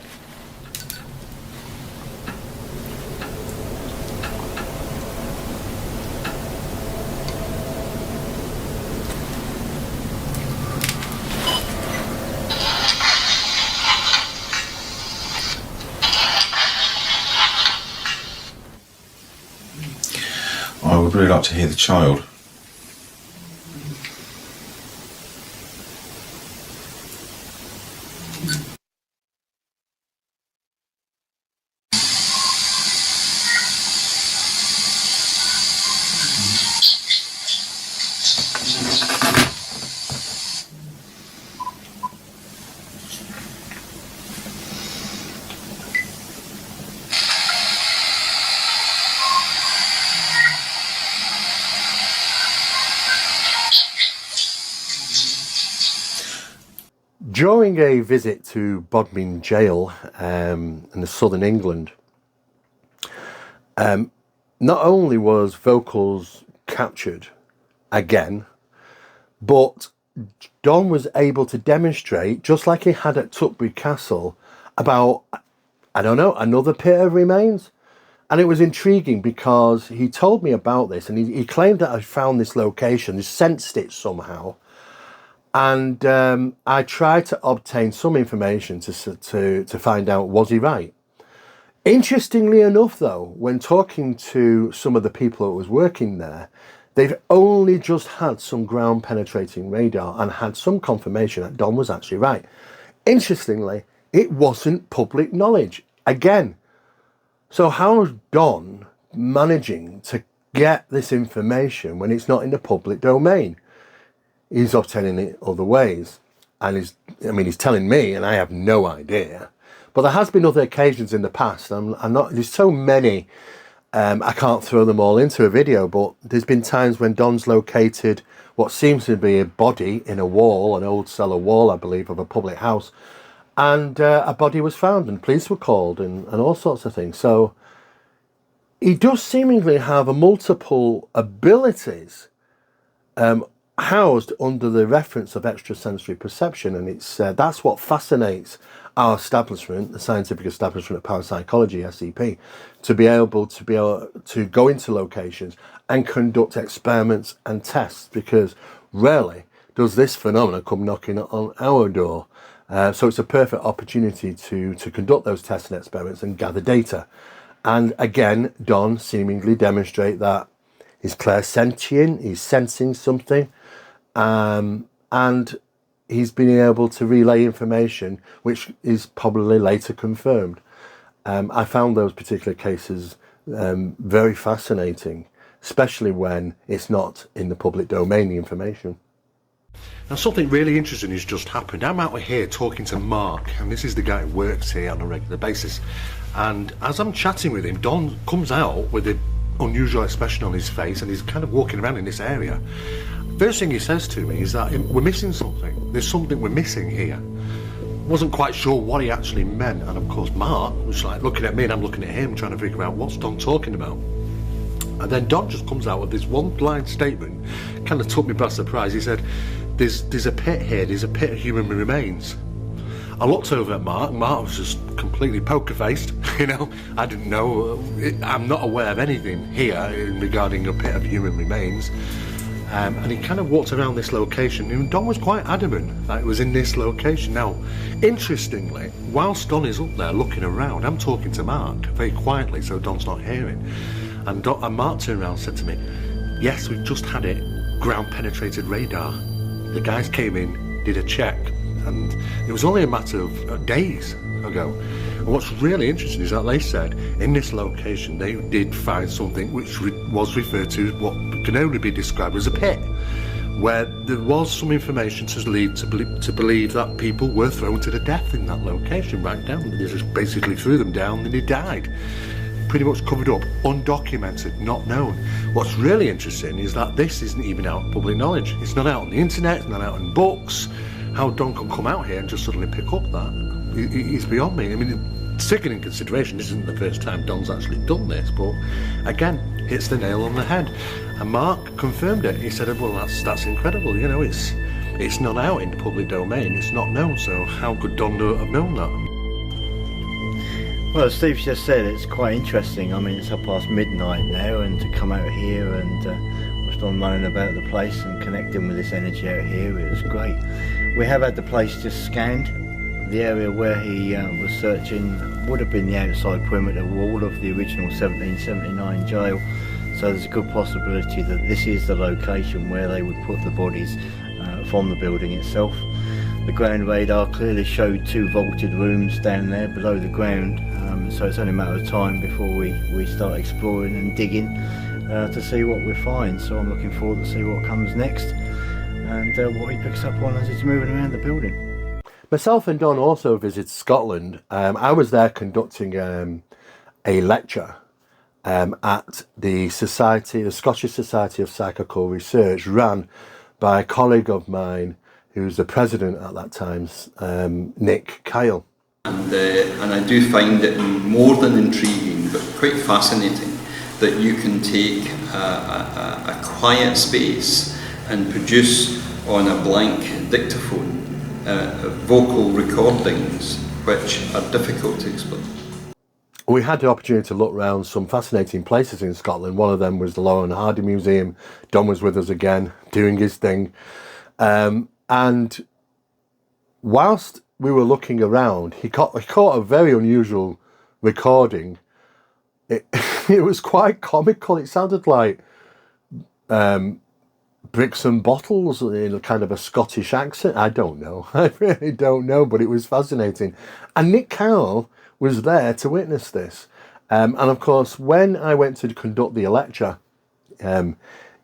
I would really like to hear the child. During a visit to Bodmin Jail in the southern England, not only was vocals captured again, but Don was able to demonstrate, just like he had at Tutbury Castle, about, I don't know, another pit of remains. And it was intriguing because he told me about this, and he claimed that I found this location, he sensed it somehow. And I tried to obtain some information to find out, was he right? Interestingly enough, though, when talking to some of the people that was working there, they've only just had some ground penetrating radar and had some confirmation that Don was actually right. Interestingly, it wasn't public knowledge. Again, so how's Don managing to get this information when it's not in the public domain? He's obtaining it other ways, and he's telling me, and I have no idea. But there has been other occasions in the past. There's so many, I can't throw them all into a video, but there's been times when Don's located what seems to be a body in a wall, an old cellar wall, I believe, of a public house, and a body was found, and police were called, and all sorts of things. So he does seemingly have multiple abilities, housed under the reference of extrasensory perception, and it's that's what fascinates our establishment, the scientific establishment of parapsychology, SCP, to be able to go into locations and conduct experiments and tests, because rarely does this phenomenon come knocking on our door. So it's a perfect opportunity to conduct those tests and experiments and gather data. And again, Don seemingly demonstrate that he's clairsentient, he's sensing something, and he's been able to relay information which is probably later confirmed. I found those particular cases very fascinating, especially when it's not in the public domain, the information. Now, something really interesting has just happened. I'm out here talking to Mark, and this is the guy who works here on a regular basis. And as I'm chatting with him, Don comes out with an unusual expression on his face, and he's kind of walking around in this area. First thing he says to me is that we're missing something. There's something we're missing here. Wasn't quite sure what he actually meant, and of course Mark was like looking at me and I'm looking at him trying to figure out what's Don talking about. And then Don just comes out with this one line statement, kind of took me by surprise. He said, there's a pit here, there's a pit of human remains. I looked over at Mark. Mark was just completely poker-faced, you know. I didn't know, I'm not aware of anything here regarding a pit of human remains. And he kind of walked around this location, and Don was quite adamant that it was in this location. Now, interestingly, whilst Don is up there looking around, I'm talking to Mark very quietly so Don's not hearing. And Mark turned around and said to me, yes, we've just had it, ground penetrated radar. The guys came in, did a check, and it was only a matter of days ago. And what's really interesting is that they said in this location they did find something which was referred to as what can only be described as a pit, where there was some information to lead to believe that people were thrown to the death in that location, right down. They just basically threw them down and they died. Pretty much covered up, undocumented, not known. What's really interesting is that this isn't even out in public knowledge. It's not out on the internet, it's not out in books. How Don can come out here and just suddenly pick up that, it's beyond me. I mean, taking in consideration this isn't the first time Don's actually done this, but again, hits the nail on the head. And Mark confirmed it. He said, well, that's incredible, you know, it's not out in the public domain, it's not known, so how could Don have known that? Well, Steve's just said it's quite interesting. I mean, it's up past midnight now, and to come out here and watch Don running about the place and connecting with this energy out here, it was great. We have had the place just scanned. The area where he was searching would have been the outside perimeter wall of the original 1779 jail, so there's a good possibility that this is the location where they would put the bodies from the building itself. The ground radar clearly showed 2 vaulted rooms down there below the ground, so it's only a matter of time before we start exploring and digging to see what we find. So I'm looking forward to see what comes next and what he picks up on as he's moving around the building. Myself and Don also visited Scotland. I was there conducting a lecture at the Scottish Society of Psychical Research, run by a colleague of mine who was the president at that time, Nick Kyle. And I do find it more than intriguing, but quite fascinating, that you can take a quiet space and produce on a blank dictaphone vocal recordings which are difficult to explain. We had the opportunity to look around some fascinating places in Scotland. One of them was the Laurel and Hardy Museum. Don was with us again, doing his thing. And whilst we were looking around, he caught a very unusual recording. It was quite comical. It sounded like bricks and bottles in a kind of a Scottish accent. I don't know. I really don't know, but it was fascinating. And Nick Cowell was there to witness this. And of course, when I went to conduct the lecture,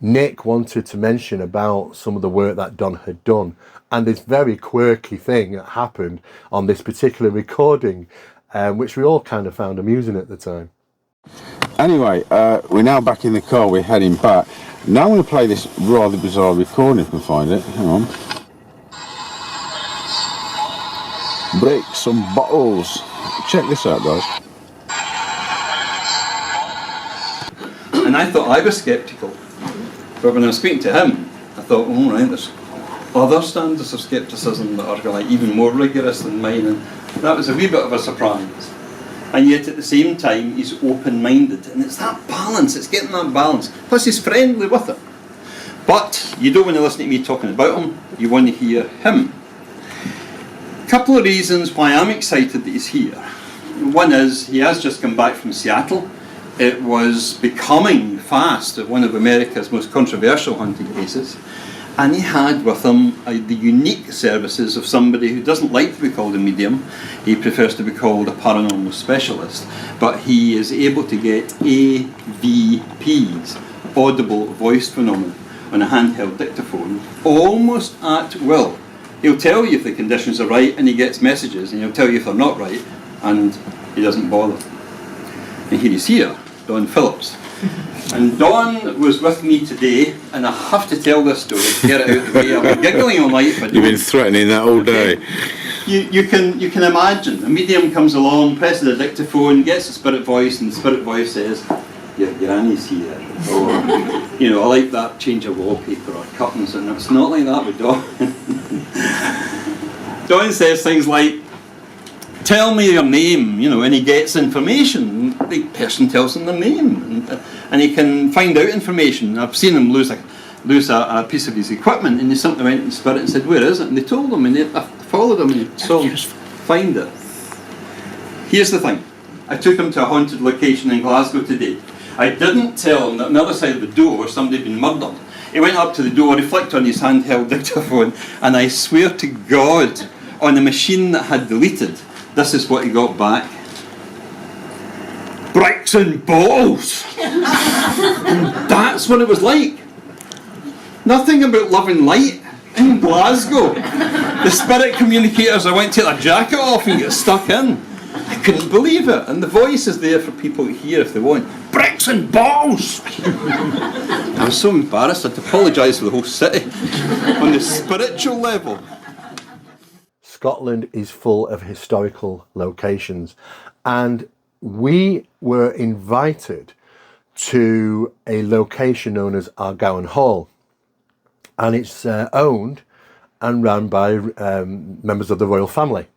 Nick wanted to mention about some of the work that Don had done and this very quirky thing that happened on this particular recording, which we all kind of found amusing at the time. Anyway, we're now back in the car, we're heading back. Now I'm going to play this rather bizarre recording if I can find it. Hang on. Bricks and bottles. Check this out, guys. And I thought I was sceptical, but when I was speaking to him, I thought, oh right, there's other standards of scepticism that are like even more rigorous than mine, and that was a wee bit of a surprise. And yet at the same time, he's open-minded, and it's that balance, it's getting that balance. Plus he's friendly with it. But you don't want to listen to me talking about him, you want to hear him. A couple of reasons why I'm excited that he's here. One is, he has just come back from Seattle. It was becoming fast one of America's most controversial haunting cases. And he had with him the unique services of somebody who doesn't like to be called a medium. He prefers to be called a paranormal specialist. But he is able to get AVPs, audible voice phenomena, on a handheld dictaphone, almost at will. He'll tell you if the conditions are right and he gets messages, and he'll tell you if they're not right, and he doesn't bother. And here he's here, Don Phillips. And Don was with me today, and I have to tell this story to get it out of the way. I've been giggling all night. But you've been threatening that all day. You can imagine, a medium comes along, presses the dictaphone, gets a spirit voice, and the spirit voice says, your granny's here. Or, I like that change of wallpaper or curtains, and it's not like that with Don. Don says things like, tell me your name, and he gets information. The person tells him their name, and he can find out information. I've seen him lose a piece of his equipment, and he simply went in spirit and said, where is it? And they told him, and I followed him, and saw him find it. Here's the thing. I took him to a haunted location in Glasgow today. I didn't tell him that on the other side of the door somebody had been murdered. He went up to the door, reflected on his handheld dictaphone, and I swear to God, on a machine that had deleted, this is what he got back. Bricks and balls! That's what it was like. Nothing about love and light in Glasgow. The spirit communicators, I went to take their jacket off and get stuck in. I couldn't believe it. And the voice is there for people to hear if they want. Bricks and balls! I was so embarrassed, I had to apologise to the whole city on the spiritual level. Scotland is full of historical locations, And we were invited to a location known as Argowan Hall. And it's owned and run by members of the royal family.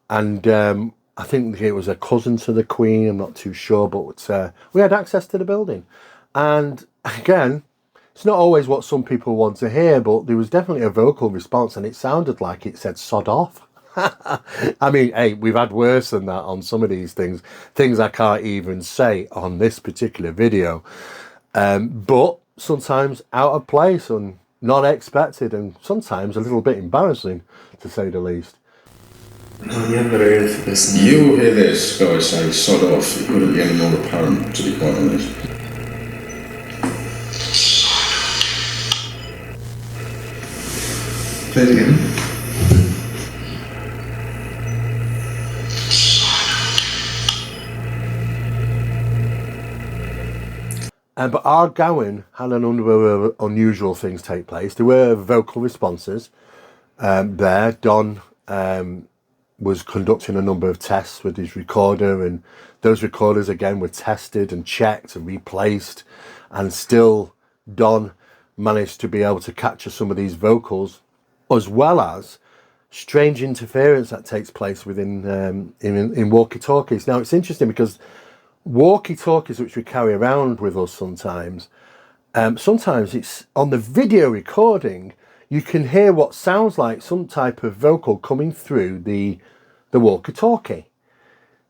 And I think it was a cousin to the Queen, I'm not too sure, but we had access to the building. And again, it's not always what some people want to hear, but there was definitely a vocal response, and it sounded like it said sod off. I mean, hey, we've had worse than that on some of these things I can't even say on this particular video. But sometimes out of place and not expected, and sometimes a little bit embarrassing, to say the least. You hear this guy say sod off, it couldn't be any more apparent, to be quite honest. Play it again. But Argowan had a number of unusual things take place. There were vocal responses there. Don was conducting a number of tests with his recorder, and those recorders again were tested and checked and replaced, and still Don managed to be able to capture some of these vocals, as well as strange interference that takes place within in walkie-talkies. Now it's interesting because walkie-talkies, which we carry around with us sometimes it's on the video recording, you can hear what sounds like some type of vocal coming through the walkie-talkie,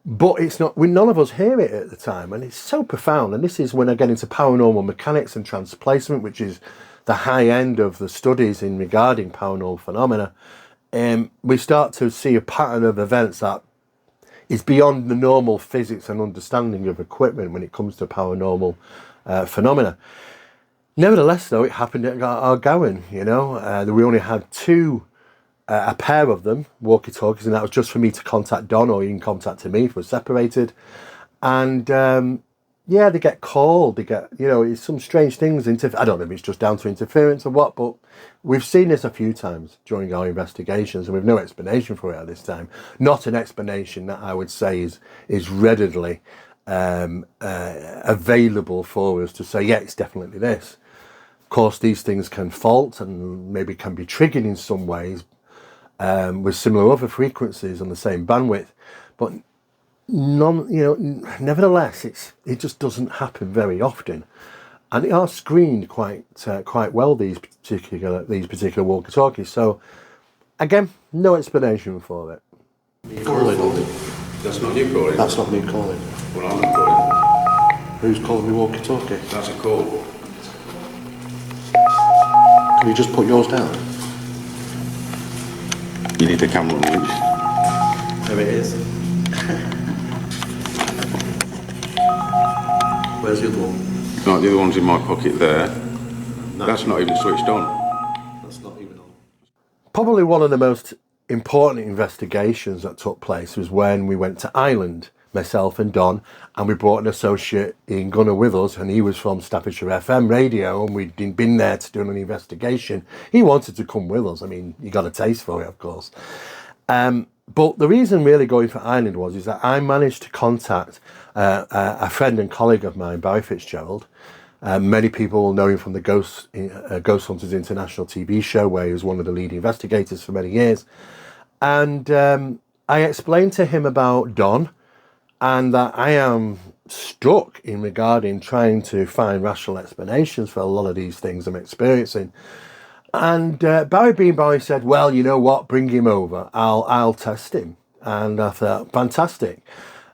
but it's not, none of us hear it at the time, and it's so profound. And this is when I get into paranormal mechanics and transplacement, which is the high end of the studies in regarding paranormal phenomena. We start to see a pattern of events that is beyond the normal physics and understanding of equipment when it comes to paranormal phenomena. Nevertheless, though, it happened at Argowan, you know. We only had a pair of them, walkie-talkies, and that was just for me to contact Don, or even contact me if we're separated. And yeah, they get called, they get, you know, it's some strange things. I don't know if it's just down to interference or what, but we've seen this a few times during our investigations, and we've no explanation for it at this time. Not an explanation that I would say is readily available for us to say, yeah, it's definitely this. Of course, these things can fault and maybe can be triggered in some ways with similar other frequencies on the same bandwidth, but nevertheless, it just doesn't happen very often, and they are screened quite well, these particular walkie-talkies. So again, no explanation for it. Calling. That's not you calling. That's not me calling. Well, I'm not calling. Who's calling me walkie-talkie? That's a call. Can you just put yours down? You need the camera on reach. There it is. Where's the other one? No, the other one's in my pocket there. No. That's not even switched on. That's not even on. Probably one of the most important investigations that took place was when we went to Ireland, myself and Don, and we brought an associate in Gunner with us, and he was from Staffordshire FM radio, and we'd been there to do an investigation. He wanted to come with us. I mean, you got a taste for it, of course. But the reason really going for Ireland is that I managed to contact a friend and colleague of mine, Barry Fitzgerald. Many people will know him from the Ghost Hunters International TV show, where he was one of the lead investigators for many years. And I explained to him about Don, and that I am stuck in regarding trying to find rational explanations for a lot of these things I'm experiencing. And Barry Beanboy said, well, you know what, bring him over, I'll test him. And I thought, fantastic.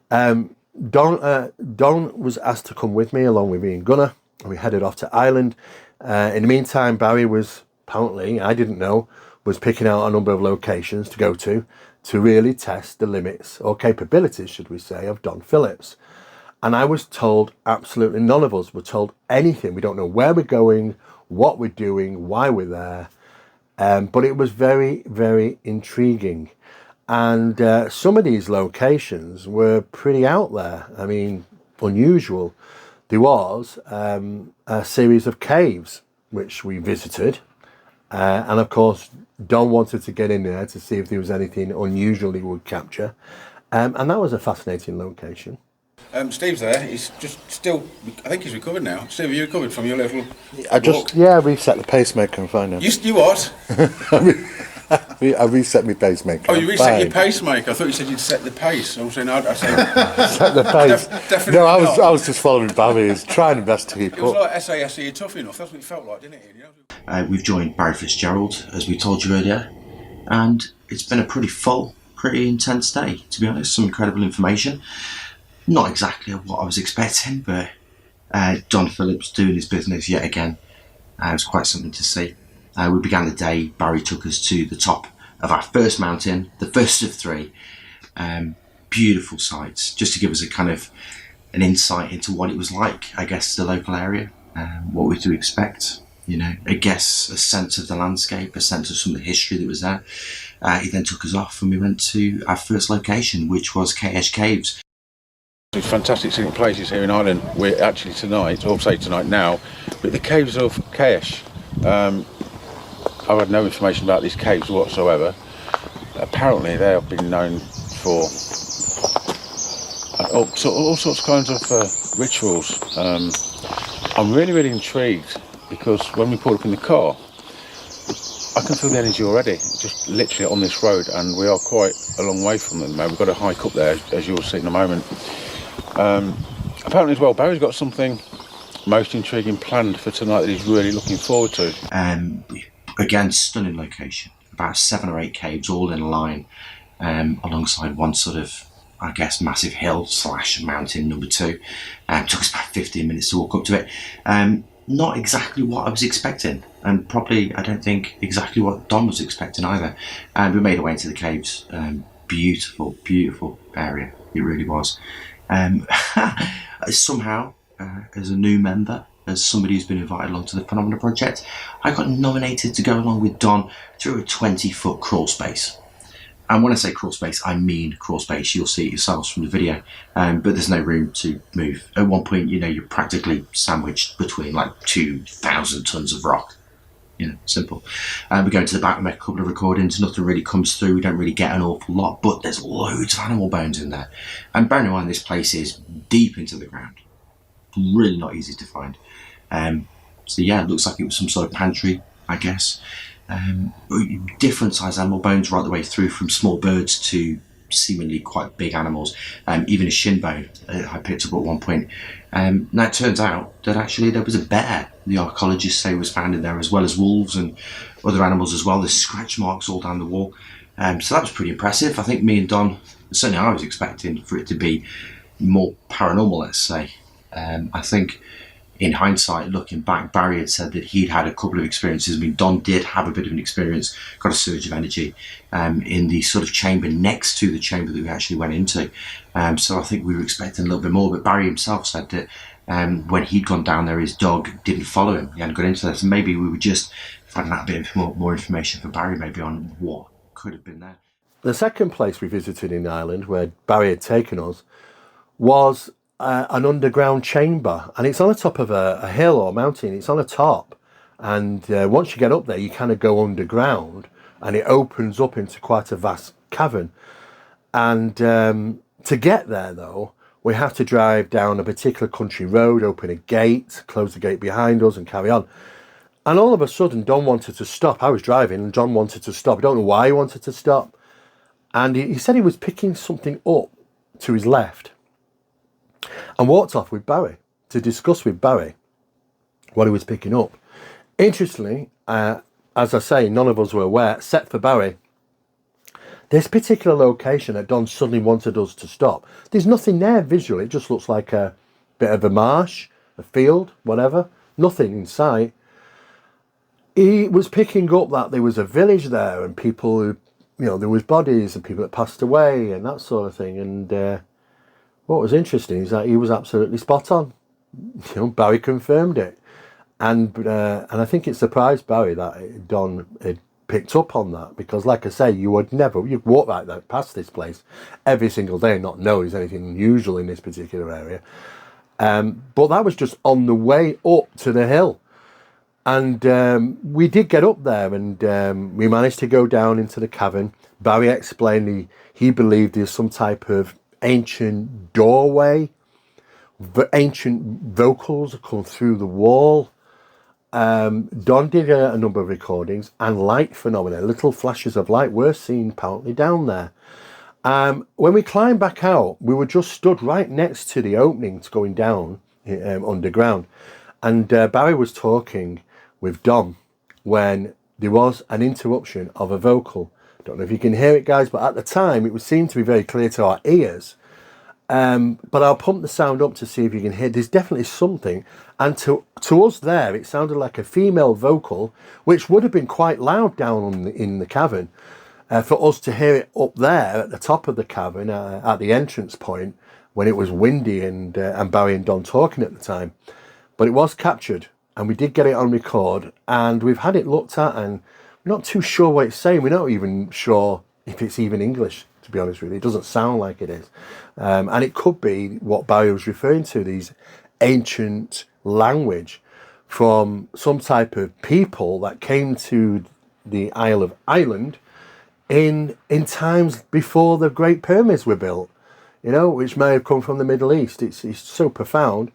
Don was asked to come with me along with Ian Gunner, and we headed off to Ireland. In the meantime, Barry was, apparently, I didn't know, was picking out a number of locations to go to really test the limits, or capabilities, should we say, of Don Phillips. And I was told, absolutely none of us were told anything. We don't know where we're going, what we're doing, why we're there. But it was very, very intriguing. And some of these locations were pretty out there. I mean, unusual. There was a series of caves which we visited. And of course, Don wanted to get in there to see if there was anything unusual he would capture. And that was a fascinating location. Steve's there. He's just still. I think he's recovered now. Steve, have you recovered from your little? I reset the pacemaker and fine now. You what? I reset my pacemaker. Oh, you reset your pacemaker. I thought you said you'd set the pace. I was saying, I said set the pace. Definitely no, I not. was just following Barry. He's trying best to keep It was up. like SAS, you're tough enough. That's what it felt like, didn't it? You know? We've joined Barry Fitzgerald, as we told you earlier, and it's been a pretty full, pretty intense day, to be honest. Some incredible information. Not exactly what I was expecting, but Don Phillips doing his business yet again. It was quite something to see. We began the day, Barry took us to the top of our first mountain, the first of three. Beautiful sights, just to give us a kind of an insight into what it was like, I guess, the local area, what we to expect. You know, I guess a sense of the landscape, a sense of some of the history that was there. He then took us off and we went to our first location, which was Kesh Caves. There's fantastic scenic places here in Ireland. We're actually tonight, or say tonight now, at the caves of Kesh. I've had no information about these caves whatsoever. Apparently they have been known for all sorts of kinds of rituals. I'm really intrigued because when we pulled up in the car, I can feel the energy already, just literally on this road, and we are quite a long way from them. We've got to hike up there, as you'll see in a moment. Apparently as well, Barry's got something most intriguing planned for tonight that he's really looking forward to. Again, stunning location. About 7 or 8 caves all in a line, alongside one sort of, I guess, massive hill / mountain number 2. Took us about 15 minutes to walk up to it. Not exactly what I was expecting, and probably I don't think exactly what Don was expecting either. We made our way into the caves. Beautiful area. It really was. Somehow, as a new member, as somebody who's been invited along to the Paranormal Project, I got nominated to go along with Don through a 20-foot crawl space. And when I say crawl space, I mean crawl space. You'll see it yourselves from the video, but there's no room to move. At one point, you know, you're practically sandwiched between like 2,000 tons of rock. You know, simple. We go into the back and make a couple of recordings. Nothing really comes through. We don't really get an awful lot, but there's loads of animal bones in there. And bearing in mind, this place is deep into the ground. Really not easy to find. So yeah, it looks like it was some sort of pantry, I guess. Different size animal bones right the way through, from small birds to seemingly quite big animals. Even a shin bone I picked up at one point. Now it turns out that actually there was a bear, the archaeologists say, was found in there, as well as wolves and other animals as well. There's scratch marks all down the wall. So that was pretty impressive. I think me and Don, certainly I was expecting for it to be more paranormal, let's say. I think in hindsight, looking back, Barry had said that he'd had a couple of experiences. I mean, Don did have a bit of an experience, got a surge of energy in the sort of chamber next to the chamber that we actually went into. So I think we were expecting a little bit more, but Barry himself said that when he'd gone down there, his dog didn't follow him. He hadn't got into this. So maybe we were just finding out a bit more information for Barry, maybe on what could have been there. The second place we visited in Ireland, where Barry had taken us, was an underground chamber, and it's on the top of a hill or mountain. It's on a top, and once you get up there, you kind of go underground, and it opens up into quite a vast cavern. And to get there, though, we have to drive down a particular country road, open a gate, close the gate behind us, and carry on. And all of a sudden, Don wanted to stop. I was driving, and Don wanted to stop. I don't know why he wanted to stop. And he said he was picking something up to his left, and walked off with Barry to discuss with Barry what he was picking up. Interestingly, as I say, none of us were aware, except for Barry. This particular location that Don suddenly wanted us to stop, there's nothing there visually. It just looks like a bit of a marsh, a field, whatever. Nothing in sight. He was picking up that there was a village there, and people who, you know, there was bodies and people that passed away and that sort of thing. And what was interesting is that he was absolutely spot on. You know, Barry confirmed it, and I think it surprised Barry that Don had picked up on that, because, like I say, you'd walk right there past this place every single day and not know there's anything unusual in this particular area. But that was just on the way up to the hill, And we did get up there, and we managed to go down into the cavern. Barry explained he believed there's some type of ancient doorway, ancient vocals come through the wall. Don did a number of recordings, and light phenomena, little flashes of light were seen apparently down there. When we climbed back out, we were just stood right next to the opening to going down underground. And Barry was talking with Dom when there was an interruption of a vocal. Don't know if you can hear it, guys, but at the time it would seem to be very clear to our ears. But I'll pump the sound up to see if you can hear. There's definitely something. And to us there, it sounded like a female vocal, which would have been quite loud down in the cavern. For us to hear it up there at the top of the cavern, at the entrance point, when it was windy and Barry and Don talking at the time. But it was captured, and we did get it on record, and we've had it looked at, and we're not too sure what it's saying. We're not even sure if it's even English, to be honest with you. It doesn't sound like it is. And it could be what Barry was referring to, these ancient language from some type of people that came to the Isle of Ireland in times before the Great Pyramids were built, you know, which may have come from the Middle East. It's so profound.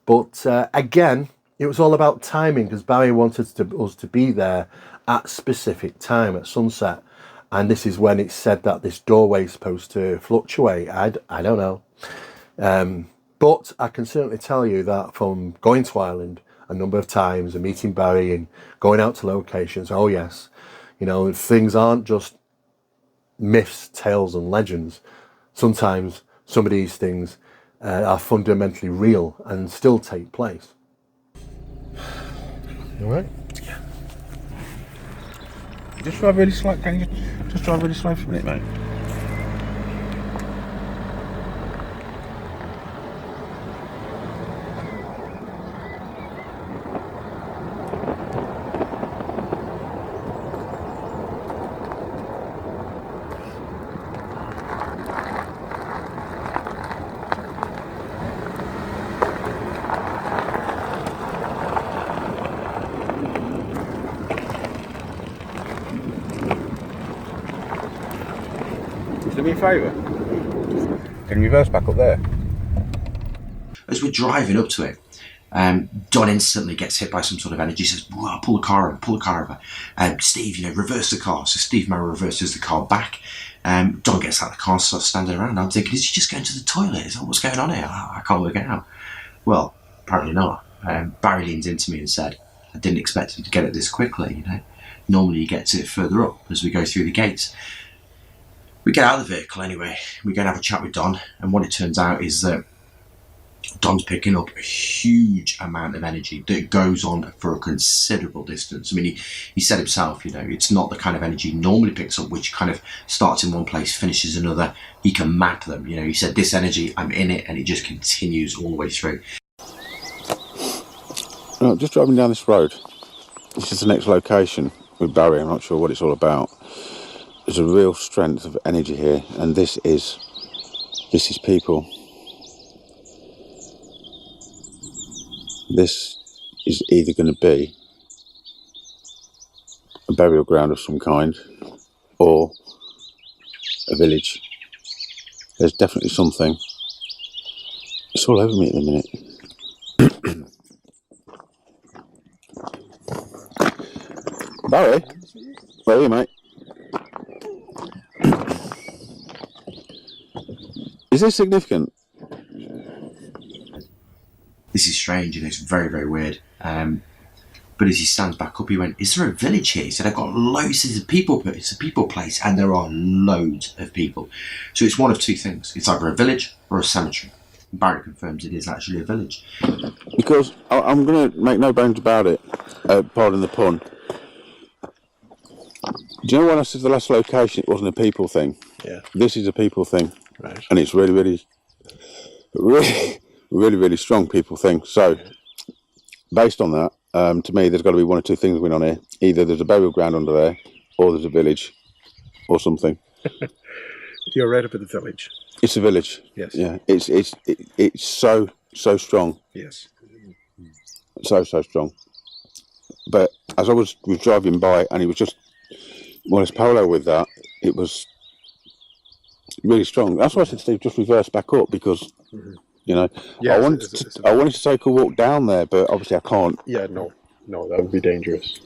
But again, it was all about timing, because Barry wanted us to be there at specific time, at sunset. And this is when it's said that this doorway is supposed to fluctuate. I don't know. But I can certainly tell you that from going to Ireland a number of times and meeting Barry and going out to locations, oh yes, you know, things aren't just myths, tales and legends. Sometimes some of these things are fundamentally real and still take place. All right. Just drive really slow. Can you just drive really slow for a minute, mate? Do me a favour. Can you reverse back up there? As we're driving up to it, Don instantly gets hit by some sort of energy. Says, "Whoa, pull the car over. Steve, reverse the car." So Steve Mera reverses the car back. Don gets out of the car, starts standing around. I'm thinking, is he just going to the toilet? Is that what's going on here? I can't work it out. Well, apparently not. Barry leans into me and said, "I didn't expect him to get it this quickly. Normally he gets it further up as we go through the gates." We get out of the vehicle anyway. We go and have a chat with Don, and what it turns out is that Don's picking up a huge amount of energy that goes on for a considerable distance. I mean, he said himself, it's not the kind of energy he normally picks up, which kind of starts in one place, finishes another. He can map them. He said, this energy, I'm in it, and it just continues all the way through. Just driving down this road. This is the next location with Barry. I'm not sure what it's all about. There's a real strength of energy here, and this is people. This is either going to be a burial ground of some kind or a village. There's definitely something. It's all over me at the minute. Barry, where are you, mate? Is this significant? This is strange, it's very, very weird. But as he stands back up, he went, "Is there a village here?" He said, "I've got loads of people, but it's a people place, and there are loads of people." So it's one of two things. It's either a village or a cemetery. Barry confirms it is actually a village. Because I'm going to make no bones about it, pardon the pun. Do you know when I said the last location it wasn't a people thing? Yeah. This is a people thing. Right. And it's really strong people thing. So, based on that, to me, there's got to be one or two things going on here. Either there's a burial ground under there, or there's a village, or something. You're right up at the village. It's a village. Yes. Yeah. It's so strong. Yes. So strong. But as I was driving by, and it was just more or less parallel with that. It was really strong. That's why I said, Steve, just reverse back up, because you know, Yeah, I wanted to take a walk down there, but obviously I can't. Yeah, no, that would be dangerous.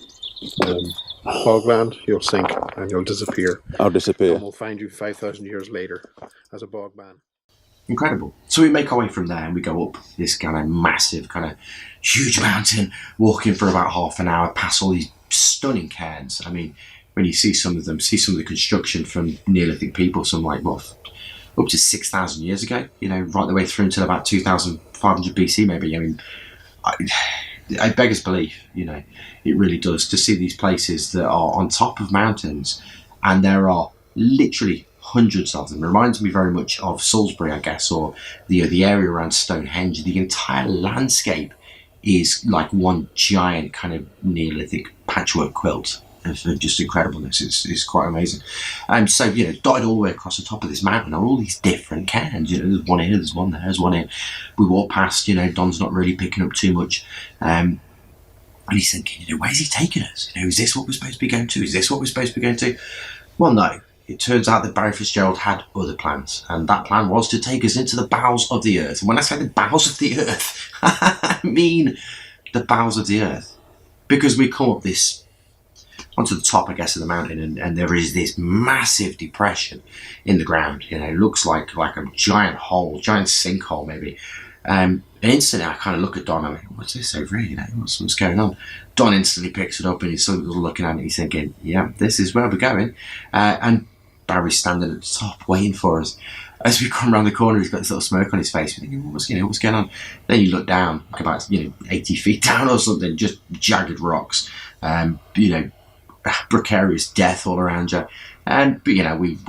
Bogland, you'll sink and you'll disappear. I'll disappear. And we'll find you 5,000 years later as a bog man. Incredible. So we make our way from there and we go up this kind of massive, kind of huge mountain, walking for about half an hour, past all these stunning cairns. I mean, when you see some of them, see some of the construction from Neolithic people, some like, what, up to 6,000 years ago, you know, right the way through until about 2,500 BC maybe. I mean, I beggars belief, you know, it really does, to see these places that are on top of mountains, and there are literally hundreds of them. It reminds me very much of Salisbury, I guess, or the area around Stonehenge. The entire landscape is like one giant kind of Neolithic patchwork quilt of just incredibleness. It's quite amazing. And so, you know, dotted all the way across the top of this mountain are all these different cairns. You know, there's one here, there's one there, there's one here. We walk past, you know, Don's not really picking up too much. And he's thinking, you know, where's he taking us? You know, is this what we're supposed to be going to? Is this what we're supposed to be going to? Well, no. It turns out that Barry Fitzgerald had other plans, and that plan was to take us into the bowels of the earth. And when I say the bowels of the earth, I mean the bowels of the earth. Because we come up this, onto the top, I guess, of the mountain, and there is this massive depression in the ground. You know, it looks like a giant hole, giant sinkhole maybe. And instantly I kind of look at Don, I'm like, what's this over here? You know, what's going on? Don instantly picks it up and he's sort of looking at it, he's thinking, yeah, this is where we're going. And Barry's standing at the top waiting for us. As we come around the corner, he's got this little smirk on his face. We're thinking, what's going on? Then you look down, like about 80 feet down or something, just jagged rocks, precarious death all around you. But we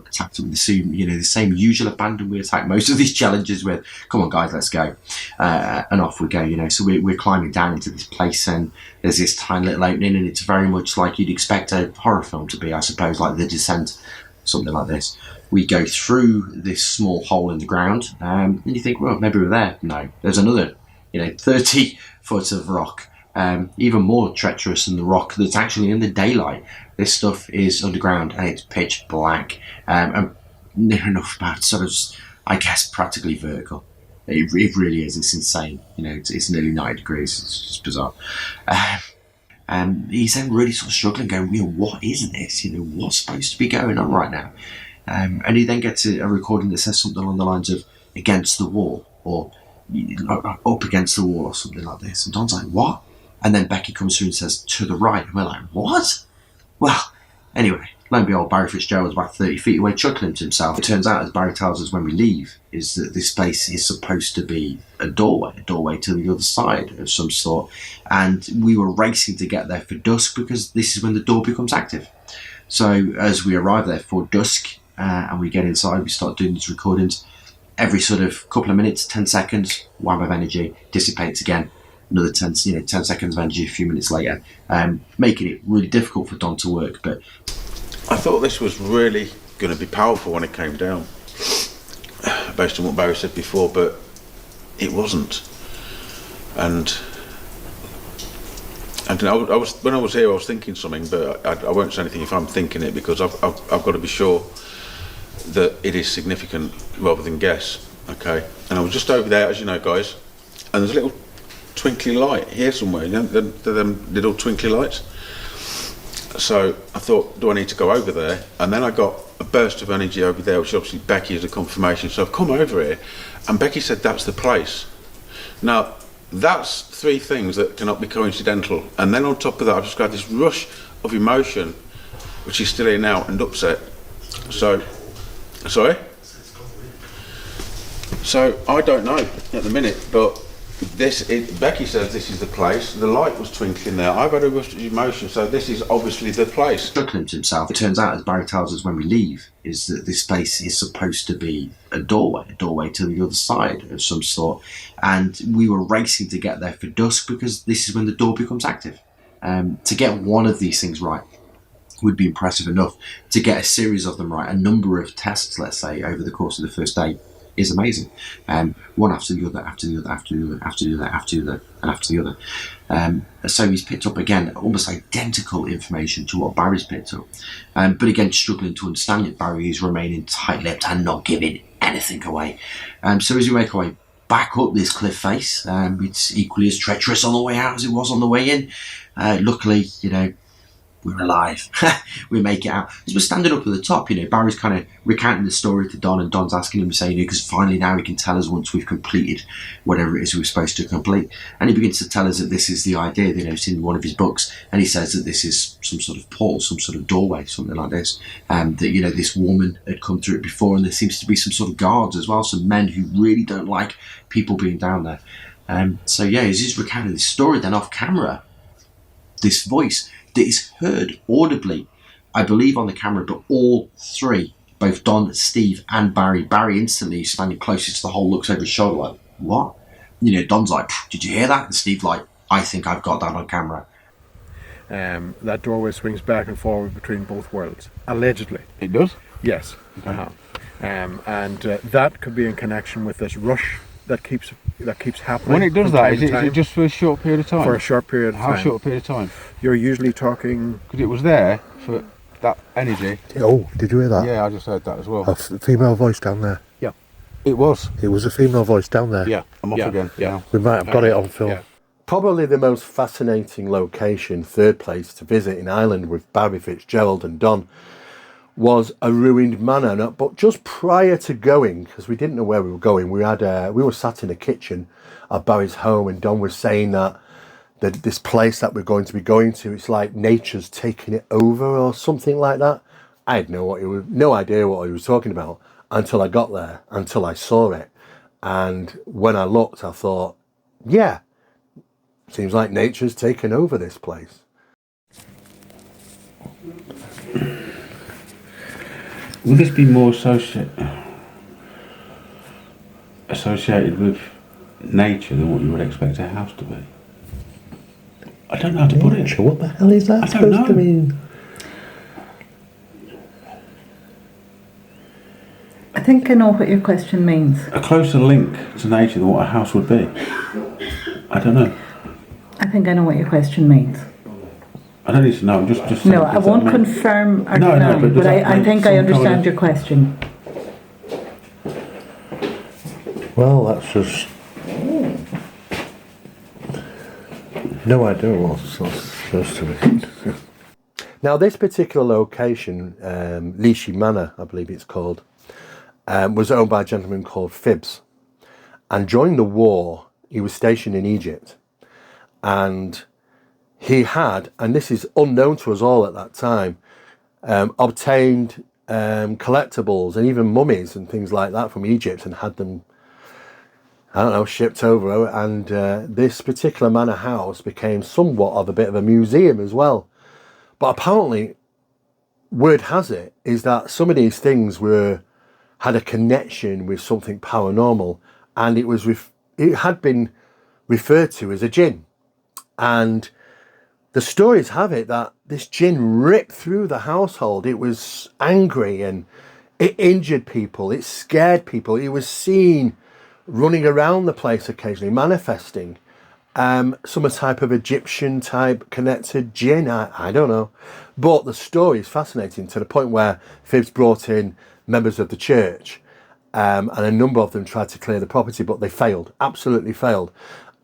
attacked it with the same usual abandon we attack most of these challenges with. Come on, guys, let's go. And off we go. So we're climbing down into this place, and there's this tiny little opening, and it's very much like you'd expect a horror film to be, I suppose, like The Descent, something like this. We go through this small hole in the ground, and you think, well, maybe we're there. No, there's another 30 foot of rock, even more treacherous than the rock that's actually in the daylight. This stuff is underground and it's pitch black, and near enough about sort of, I guess, practically vertical. It really is. It's insane. It's nearly 90 degrees. It's just bizarre. He's then really sort of struggling, going, what is this? What's supposed to be going on right now? And he then gets a recording that says something along the lines of against the wall, or up against the wall, or something like this. And Don's like, what? And then Becky comes through and says, to the right. And we're like, what? Well, anyway, lo and behold, Barry Fitzgerald was about 30 feet away, chuckling to himself. It turns out, as Barry tells us when we leave, is that this place is supposed to be a doorway to the other side of some sort. And we were racing to get there for dusk, because this is when the door becomes active. So as we arrive there for dusk, and we get inside, we start doing these recordings. Every sort of couple of minutes, 10 seconds, wham of energy, dissipates again. Another 10 seconds of energy a few minutes later, making it really difficult for Don to work. But I thought this was really going to be powerful when it came down, based on what Barry said before, but it wasn't. And I was when I was here, I was thinking something, but I won't say anything if I'm thinking it, because I've got to be sure that it is significant rather than guess. Okay, and I was just over there, as you know, guys, and there's a little twinkly light here somewhere, them little twinkly lights. So I thought, do I need to go over there? And then I got a burst of energy over there, which obviously Becky is a confirmation. So I've come over here, and Becky said that's the place. Now, that's three things that cannot be coincidental. And then on top of that, I've just got this rush of emotion, which is still here now, and upset. So, sorry? So I don't know at the minute, but Becky says this is the place. The light was twinkling there. I've had a rush of emotion, so this is obviously the place. Chuckling to himself. It turns out, as Barry tells us when we leave, is that this place is supposed to be a doorway to the other side of some sort. And we were racing to get there for dusk, because this is when the door becomes active. To get one of these things right would be impressive enough. To get a series of them right, a number of tests, let's say, over the course of the first day, is amazing. One after the other, after the other, after the other, after the other, after the other, and after the other. So he's picked up, again, almost identical information to what Barry's picked up. But again, struggling to understand it, Barry is remaining tight-lipped and not giving anything away. So as we make our way back up this cliff face, it's equally as treacherous on the way out as it was on the way in. Luckily, we're alive. We make it out. As we're standing up at the top, Barry's kind of recounting the story to Don, and Don's asking him, saying, because finally now he can tell us once we've completed whatever it is we're supposed to complete. And he begins to tell us that this is the idea that it's in one of his books, and he says that this is some sort of portal, some sort of doorway, something like this. That, this woman had come through it before, and there seems to be some sort of guards as well, some men who really don't like people being down there. So yeah, as he's recounting this story, then off camera, this voice that is heard audibly, I believe, on the camera, but all three, both Don, Steve, and Barry instantly standing closest to the hole, looks over his shoulder like, what? Don's like, did you hear that? And Steve like, I think I've got that on camera. That doorway swings back and forward between both worlds, allegedly. It does? Yes. Okay. And that could be in connection with this rush that keeps happening. When it does that, is it just for a short period of time? For a short period of time. How short a period of time? You're usually talking... Because it was there for that energy. Oh, did you hear that? Yeah, I just heard that as well. A female voice down there. Yeah. It was. It was a female voice down there. Yeah, I'm off again. Yeah. We might have got it on film. Yeah. Probably the most fascinating location, third place to visit in Ireland with Barry Fitzgerald and Don, was a ruined manor. But just prior to going, because we didn't know where we were going, we were sat in the kitchen at Barry's home, and Don was saying that this place that we're going to be going to, it's like nature's taking it over or something like that. I had no idea what he was talking about until I got there, until I saw it. And when I looked, I thought, yeah, seems like nature's taken over this place. Would this be more associated with nature than what you would expect a house to be? I don't know how to put it. What the hell is that supposed to mean? I think I know what your question means. A closer link to nature than what a house would be. I don't know. I think I know what your question means. I don't need to know. I'm just no, I won't confirm or deny, but I think I understand your question. Well, that's just no idea what it's supposed to be. Now, this particular location, Leashy Manor, I believe it's called, was owned by a gentleman called Phibbs. And during the war, he was stationed in Egypt. And he had, and this is unknown to us all at that time, obtained collectibles and even mummies and things like that from Egypt and had them, shipped over. And this particular manor house became somewhat of a bit of a museum as well. But apparently, word has it, is that some of these things had a connection with something paranormal, and it had been referred to as a jinn. And the stories have it that this jinn ripped through the household. It was angry and it injured people. It scared people. It was seen running around the place occasionally, manifesting. Some type of Egyptian type connected jinn. I don't know. But the story is fascinating to the point where Phibbs brought in members of the church and a number of them tried to clear the property, but they failed, absolutely failed.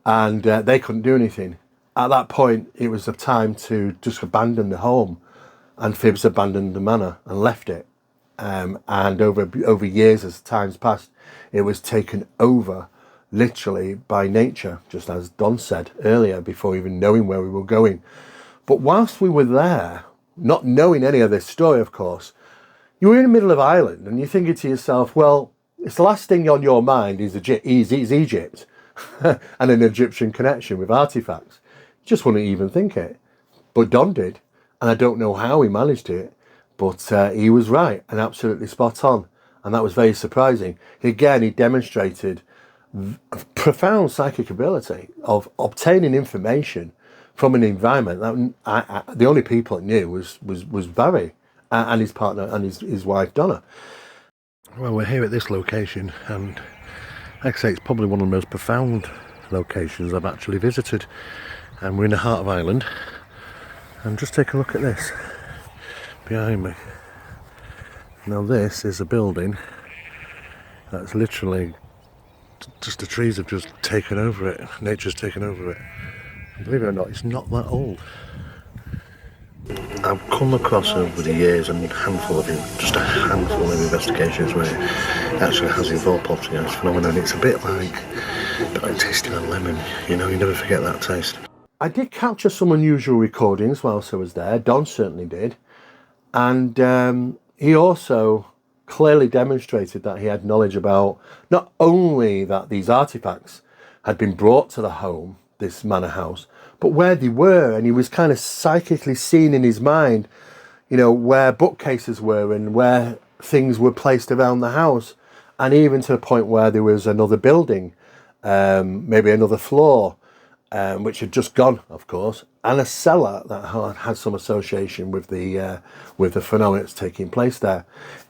And they couldn't do anything. At that point, it was the time to just abandon the home, and Phibbs abandoned the manor and left it. And over years, as times passed, it was taken over, literally, by nature, just as Don said earlier, before even knowing where we were going. But whilst we were there, not knowing any of this story, of course, you were in the middle of Ireland, and you're thinking to yourself, well, it's the last thing on your mind is Egypt, and an Egyptian connection with artifacts. Just wouldn't even think it. But Don did, and I don't know how he managed it, but he was right and absolutely spot on, and that was very surprising. Again, he demonstrated profound psychic ability of obtaining information from an environment that the only people it knew was Barry and his partner and his wife Donna. Well, we're here at this location, and like I say, it's probably one of the most profound locations I've actually visited. And we're in the heart of Ireland, and just take a look at this behind me. Now this is a building that's literally just the trees have just taken over it. Nature's taken over it. And believe it or not, it's not that old. I've come across over the years just a handful of investigations where it actually has involved poltergeist phenomena, and it's a bit like tasting a lemon, you never forget that taste. I did capture some unusual recordings whilst I was there. Don certainly did. And he also clearly demonstrated that he had knowledge about not only that these artifacts had been brought to the home, this manor house, but where they were. And he was kind of psychically seeing in his mind, where bookcases were and where things were placed around the house. And even to the point where there was another building, maybe another floor, which had just gone, of course, and a cellar that had some association with the phenomena that's taking place there.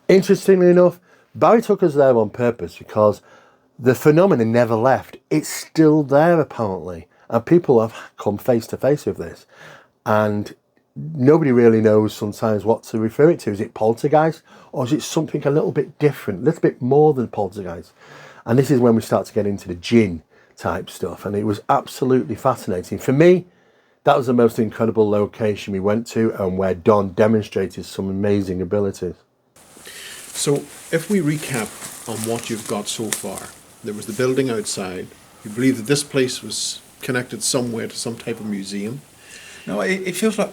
Interestingly enough, Barry took us there on purpose because the phenomenon never left. It's still there, apparently, and people have come face to face with this, and nobody really knows sometimes what to refer it to. Is it poltergeist, or is it something a little bit different, a little bit more than poltergeist? And this is when we start to get into the jinn type stuff, and it was absolutely fascinating. For me, that was the most incredible location we went to, and where Don demonstrated some amazing abilities. So if we recap on what you've got so far, there was the building outside. You believe that this place was connected somewhere to some type of museum? No, it feels like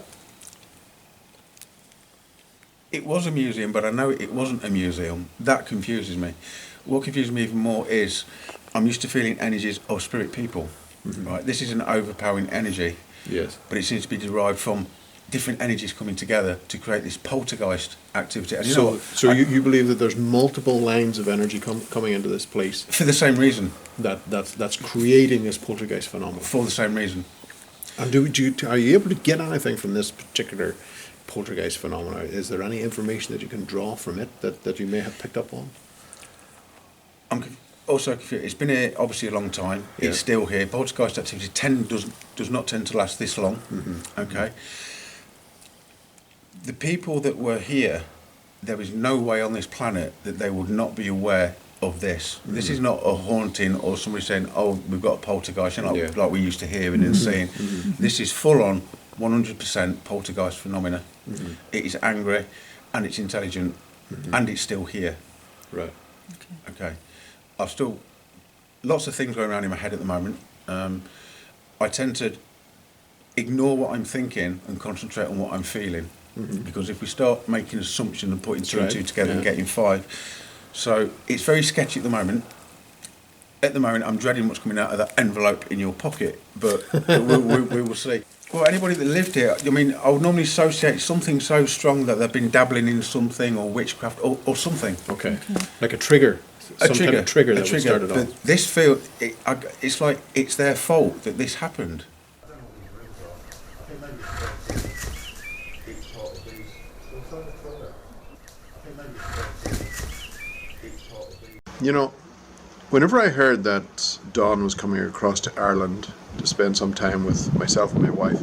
it was a museum, but I know it wasn't a museum. That confuses me. What confuses me even more is I'm used to feeling energies of spirit people. Mm-hmm. Right? This is an overpowering energy. Yes. But it seems to be derived from different energies coming together to create this poltergeist activity. And you believe that there's multiple lines of energy coming into this place for the same reason that's creating this poltergeist phenomenon. For the same reason. And are you able to get anything from this particular poltergeist phenomenon? Is there any information that you can draw from it that you may have picked up on? I'm also confused. It's been here obviously a long time. Yeah. It's still here. Poltergeist activity does not tend to last this long. Mm-hmm. Okay. The people that were here, there is no way on this planet that they would not be aware of this. Mm-hmm. This is not a haunting or somebody saying, "Oh, we've got a poltergeist," like we used to hearing and seeing. Mm-hmm. This is full on 100% poltergeist phenomena. Mm-hmm. It is angry, and it's intelligent, and it's still here. Right. Okay. I've still lots of things going around in my head at the moment. I tend to ignore what I'm thinking and concentrate on what I'm feeling. Mm-hmm. Because if we start making assumptions and putting two and two together and getting five, so it's very sketchy at the moment. At the moment, I'm dreading what's coming out of that envelope in your pocket, but we will see. Well, anybody that lived here, I mean, I would normally associate something so strong that they've been dabbling in something or witchcraft or something. Okay, like a trigger. Some kind of trigger that was started on. This it's like it's their fault that this happened. Whenever I heard that Don was coming across to Ireland to spend some time with myself and my wife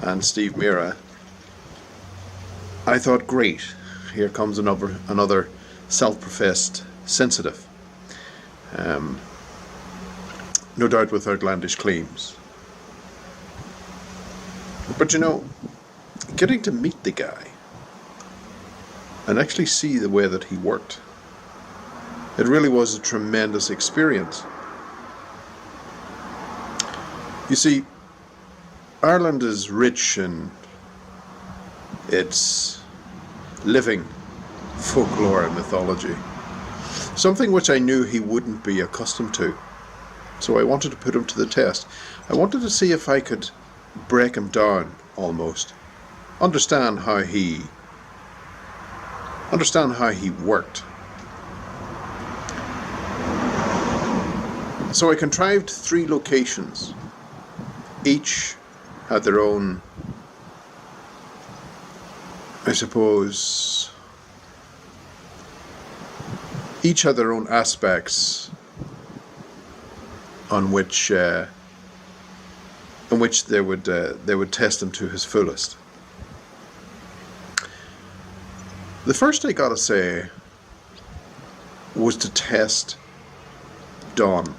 and Steve Mera, I thought, great, here comes another self-professed sensitive. No doubt with outlandish claims. But getting to meet the guy and actually see the way that he worked, it really was a tremendous experience. You see, Ireland is rich in its living folklore and mythology, something which I knew he wouldn't be accustomed to. So I wanted to put him to the test. I wanted to see if I could break him down almost, understand how he worked. So I contrived 3 locations. Each had their own, I suppose, each had their own aspects on which they would test him to his fullest. The first, I gotta say, was to test Don.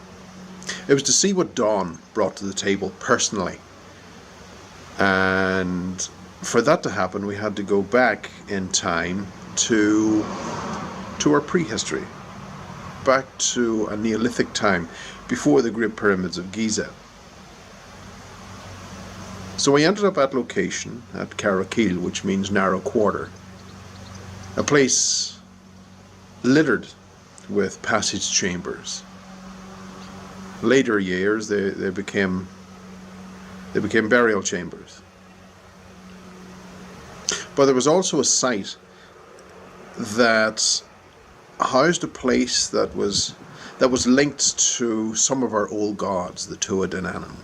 It was to see what Don brought to the table personally. And for that to happen, we had to go back in time to our prehistory, back to a Neolithic time, before the Great Pyramids of Giza. So we ended up at location, at Karakil, which means narrow quarter. A place littered with passage chambers. Later years, they became burial chambers. But there was also a site that housed a place that was linked to some of our old gods, the Tuatha Dé Danann.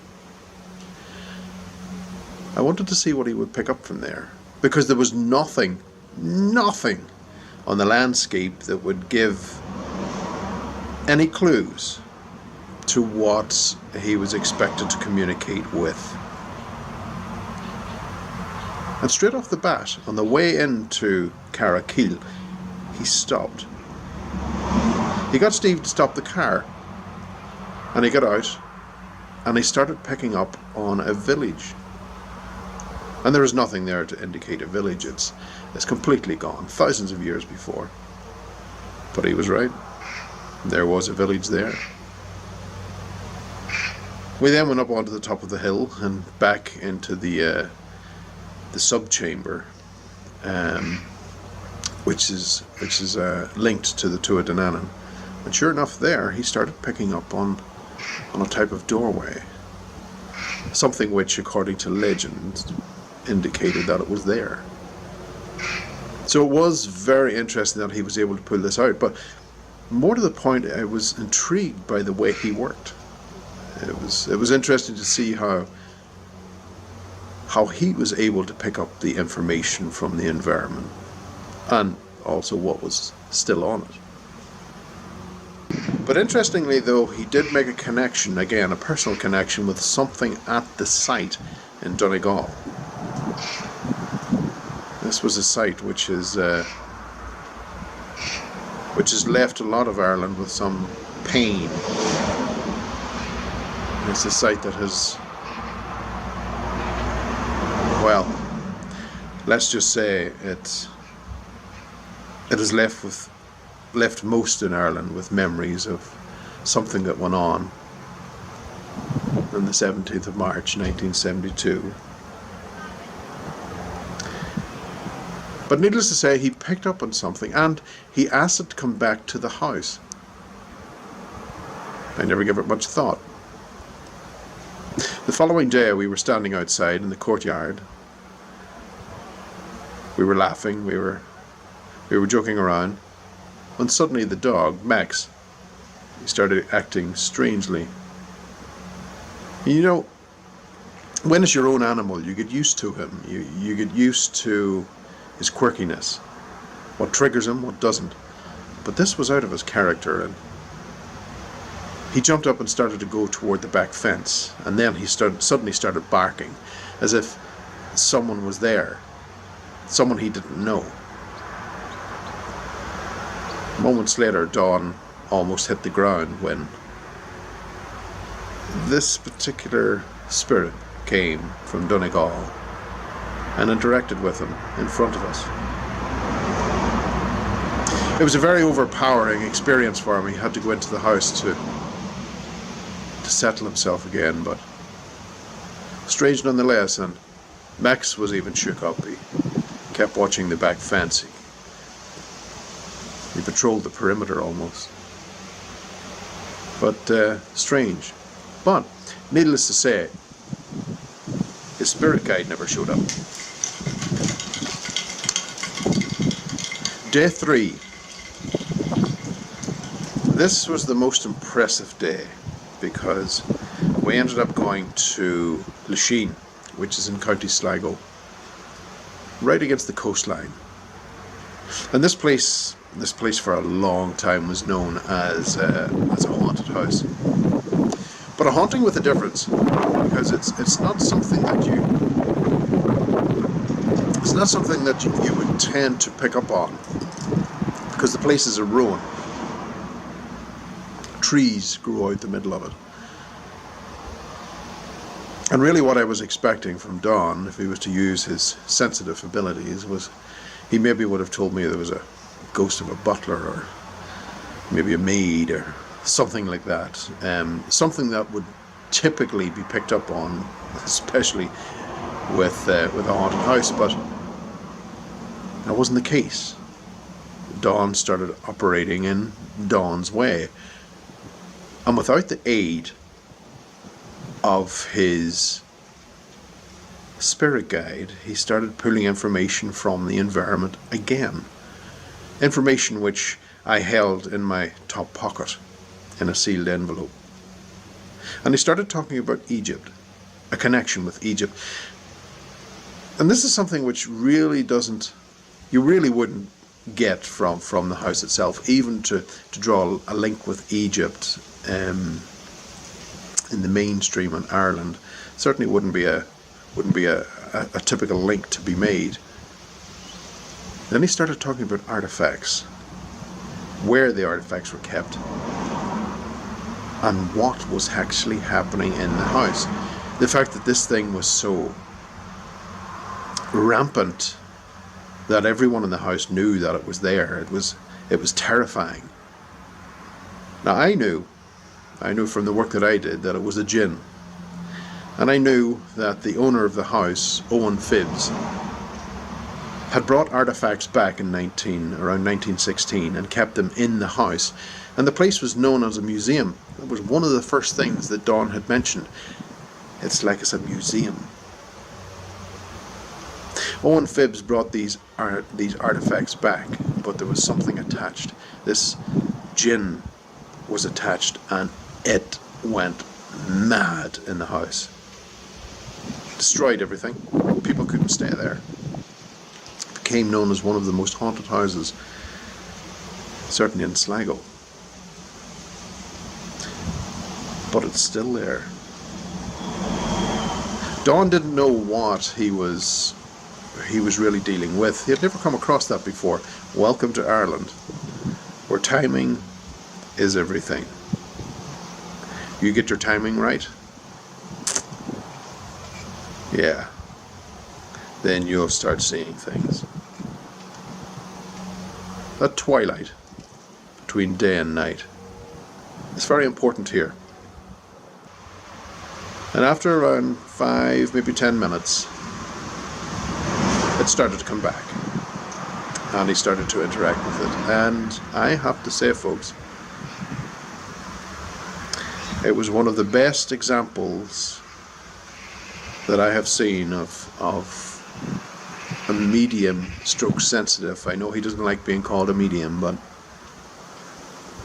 I wanted to see what he would pick up from there, because there was nothing on the landscape that would give any clues to what he was expected to communicate with. And straight off the bat, on the way into Karakil, he stopped. He got Steve to stop the car, and he got out, and he started picking up on a village. And there is nothing there to indicate a village. It's completely gone, thousands of years before. But he was right. There was a village there. We then went up onto the top of the hill and back into the subchamber, which is linked to the Tuatha Dé Danann. And sure enough, there he started picking up on a type of doorway, something which, according to legend, indicated that it was there. So it was very interesting that he was able to pull this out, but more to the point, I was intrigued by the way he worked. It was interesting to see how he was able to pick up the information from the environment, and also what was still on it. But interestingly though, he did make a connection, again a personal connection, with something at the site in Donegal. This was a site which has left a lot of Ireland with some pain. It's a site that has, well, let's just say it has left most in Ireland with memories of something that went on on the 17th of March 1972. But needless to say, he picked up on something, and he asked it to come back to the house. I never gave it much thought. The following day, we were standing outside in the courtyard. We were laughing, we were joking around, when suddenly the dog, Max, he started acting strangely. You know, when it's your own animal, you get used to him. You get used to his quirkiness, what triggers him, what doesn't. But this was out of his character, and he jumped up and started to go toward the back fence, and then he suddenly started barking, as if someone was there, someone he didn't know. Moments later, Dawn almost hit the ground when this particular spirit came from Donegal and interacted with him in front of us. It was a very overpowering experience for him. He had to go into the house to settle himself again, but strange nonetheless, and Max was even shook up. He kept watching the back fence. He patrolled the perimeter almost. But strange. But needless to say, his spirit guide never showed up. Day 3. This was the most impressive day, because we ended up going to Lachine, which is in County Sligo, right against the coastline. And this place for a long time was known as a haunted house. But a haunting with a difference, because it's not something that you would tend to pick up on, because the place is a ruin. Trees grew out the middle of it. And really what I was expecting from Don, if he was to use his sensitive abilities, was he maybe would have told me there was a ghost of a butler, or maybe a maid, or something like that. Something that would typically be picked up on, especially with a haunted house, but that wasn't the case. Don started operating in Don's way, and without the aid of his spirit guide, he started pulling information from the environment again. Information which I held in my top pocket in a sealed envelope. And he started talking about Egypt, a connection with Egypt. And this is something which really you really wouldn't get from the house itself, even to draw a link with Egypt in the mainstream in Ireland. Certainly wouldn't be a typical link to be made. Then he started talking about artifacts, where the artifacts were kept, and what was actually happening in the house. The fact that this thing was so rampant that everyone in the house knew that it was there. It was terrifying. Now I knew from the work that I did that it was a jinn. And I knew that the owner of the house, Owen Phibbs, had brought artifacts back in around 1916 and kept them in the house. And the place was known as a museum. It was one of the first things that Don had mentioned. It's like it's a museum. Owen Phibbs brought these artifacts back, but there was something attached. This jinn was attached, and it went mad in the house. Destroyed everything. People couldn't stay there. It became known as one of the most haunted houses, certainly in Sligo. But it's still there. Don didn't know what he was really dealing with. He had never come across that before. Welcome to Ireland, where timing is everything. You get your timing right, yeah, then you'll start seeing things. That twilight between day and night is very important here. And after around 5, maybe 10 minutes, it started to come back. And he started to interact with it. And I have to say, folks, it was one of the best examples that I have seen of a medium stroke sensitive. I know he doesn't like being called a medium, but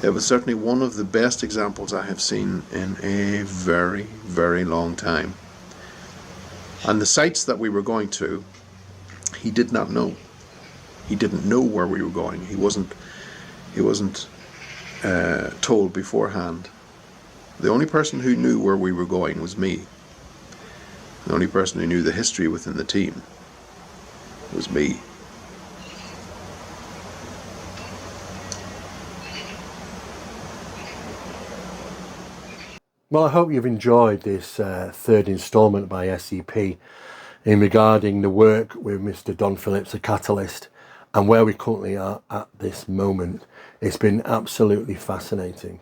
it was certainly one of the best examples I have seen in a very, very long time. And the sites that we were going to, he did not know. He didn't know where we were going. He wasn't told beforehand. The only person who knew where we were going was me. The only person who knew the history within the team was me. Well, I hope you've enjoyed this third instalment by SEP in regarding the work with Mr. Don Phillips, the Catalyst, and where we currently are at this moment. It's been absolutely fascinating.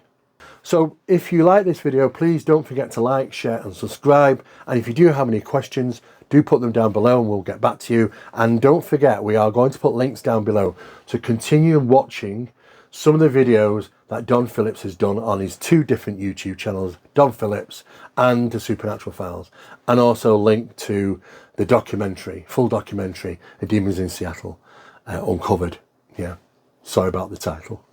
So if you like this video, please don't forget to like, share and subscribe. And if you do have any questions, do put them down below and we'll get back to you. And don't forget, we are going to put links down below to continue watching some of the videos that Don Phillips has done on his 2 different YouTube channels, Don Phillips and the Supernatural Files, and also link to the documentary, full documentary, The Demons in Seattle, Uncovered. Yeah, sorry about the title.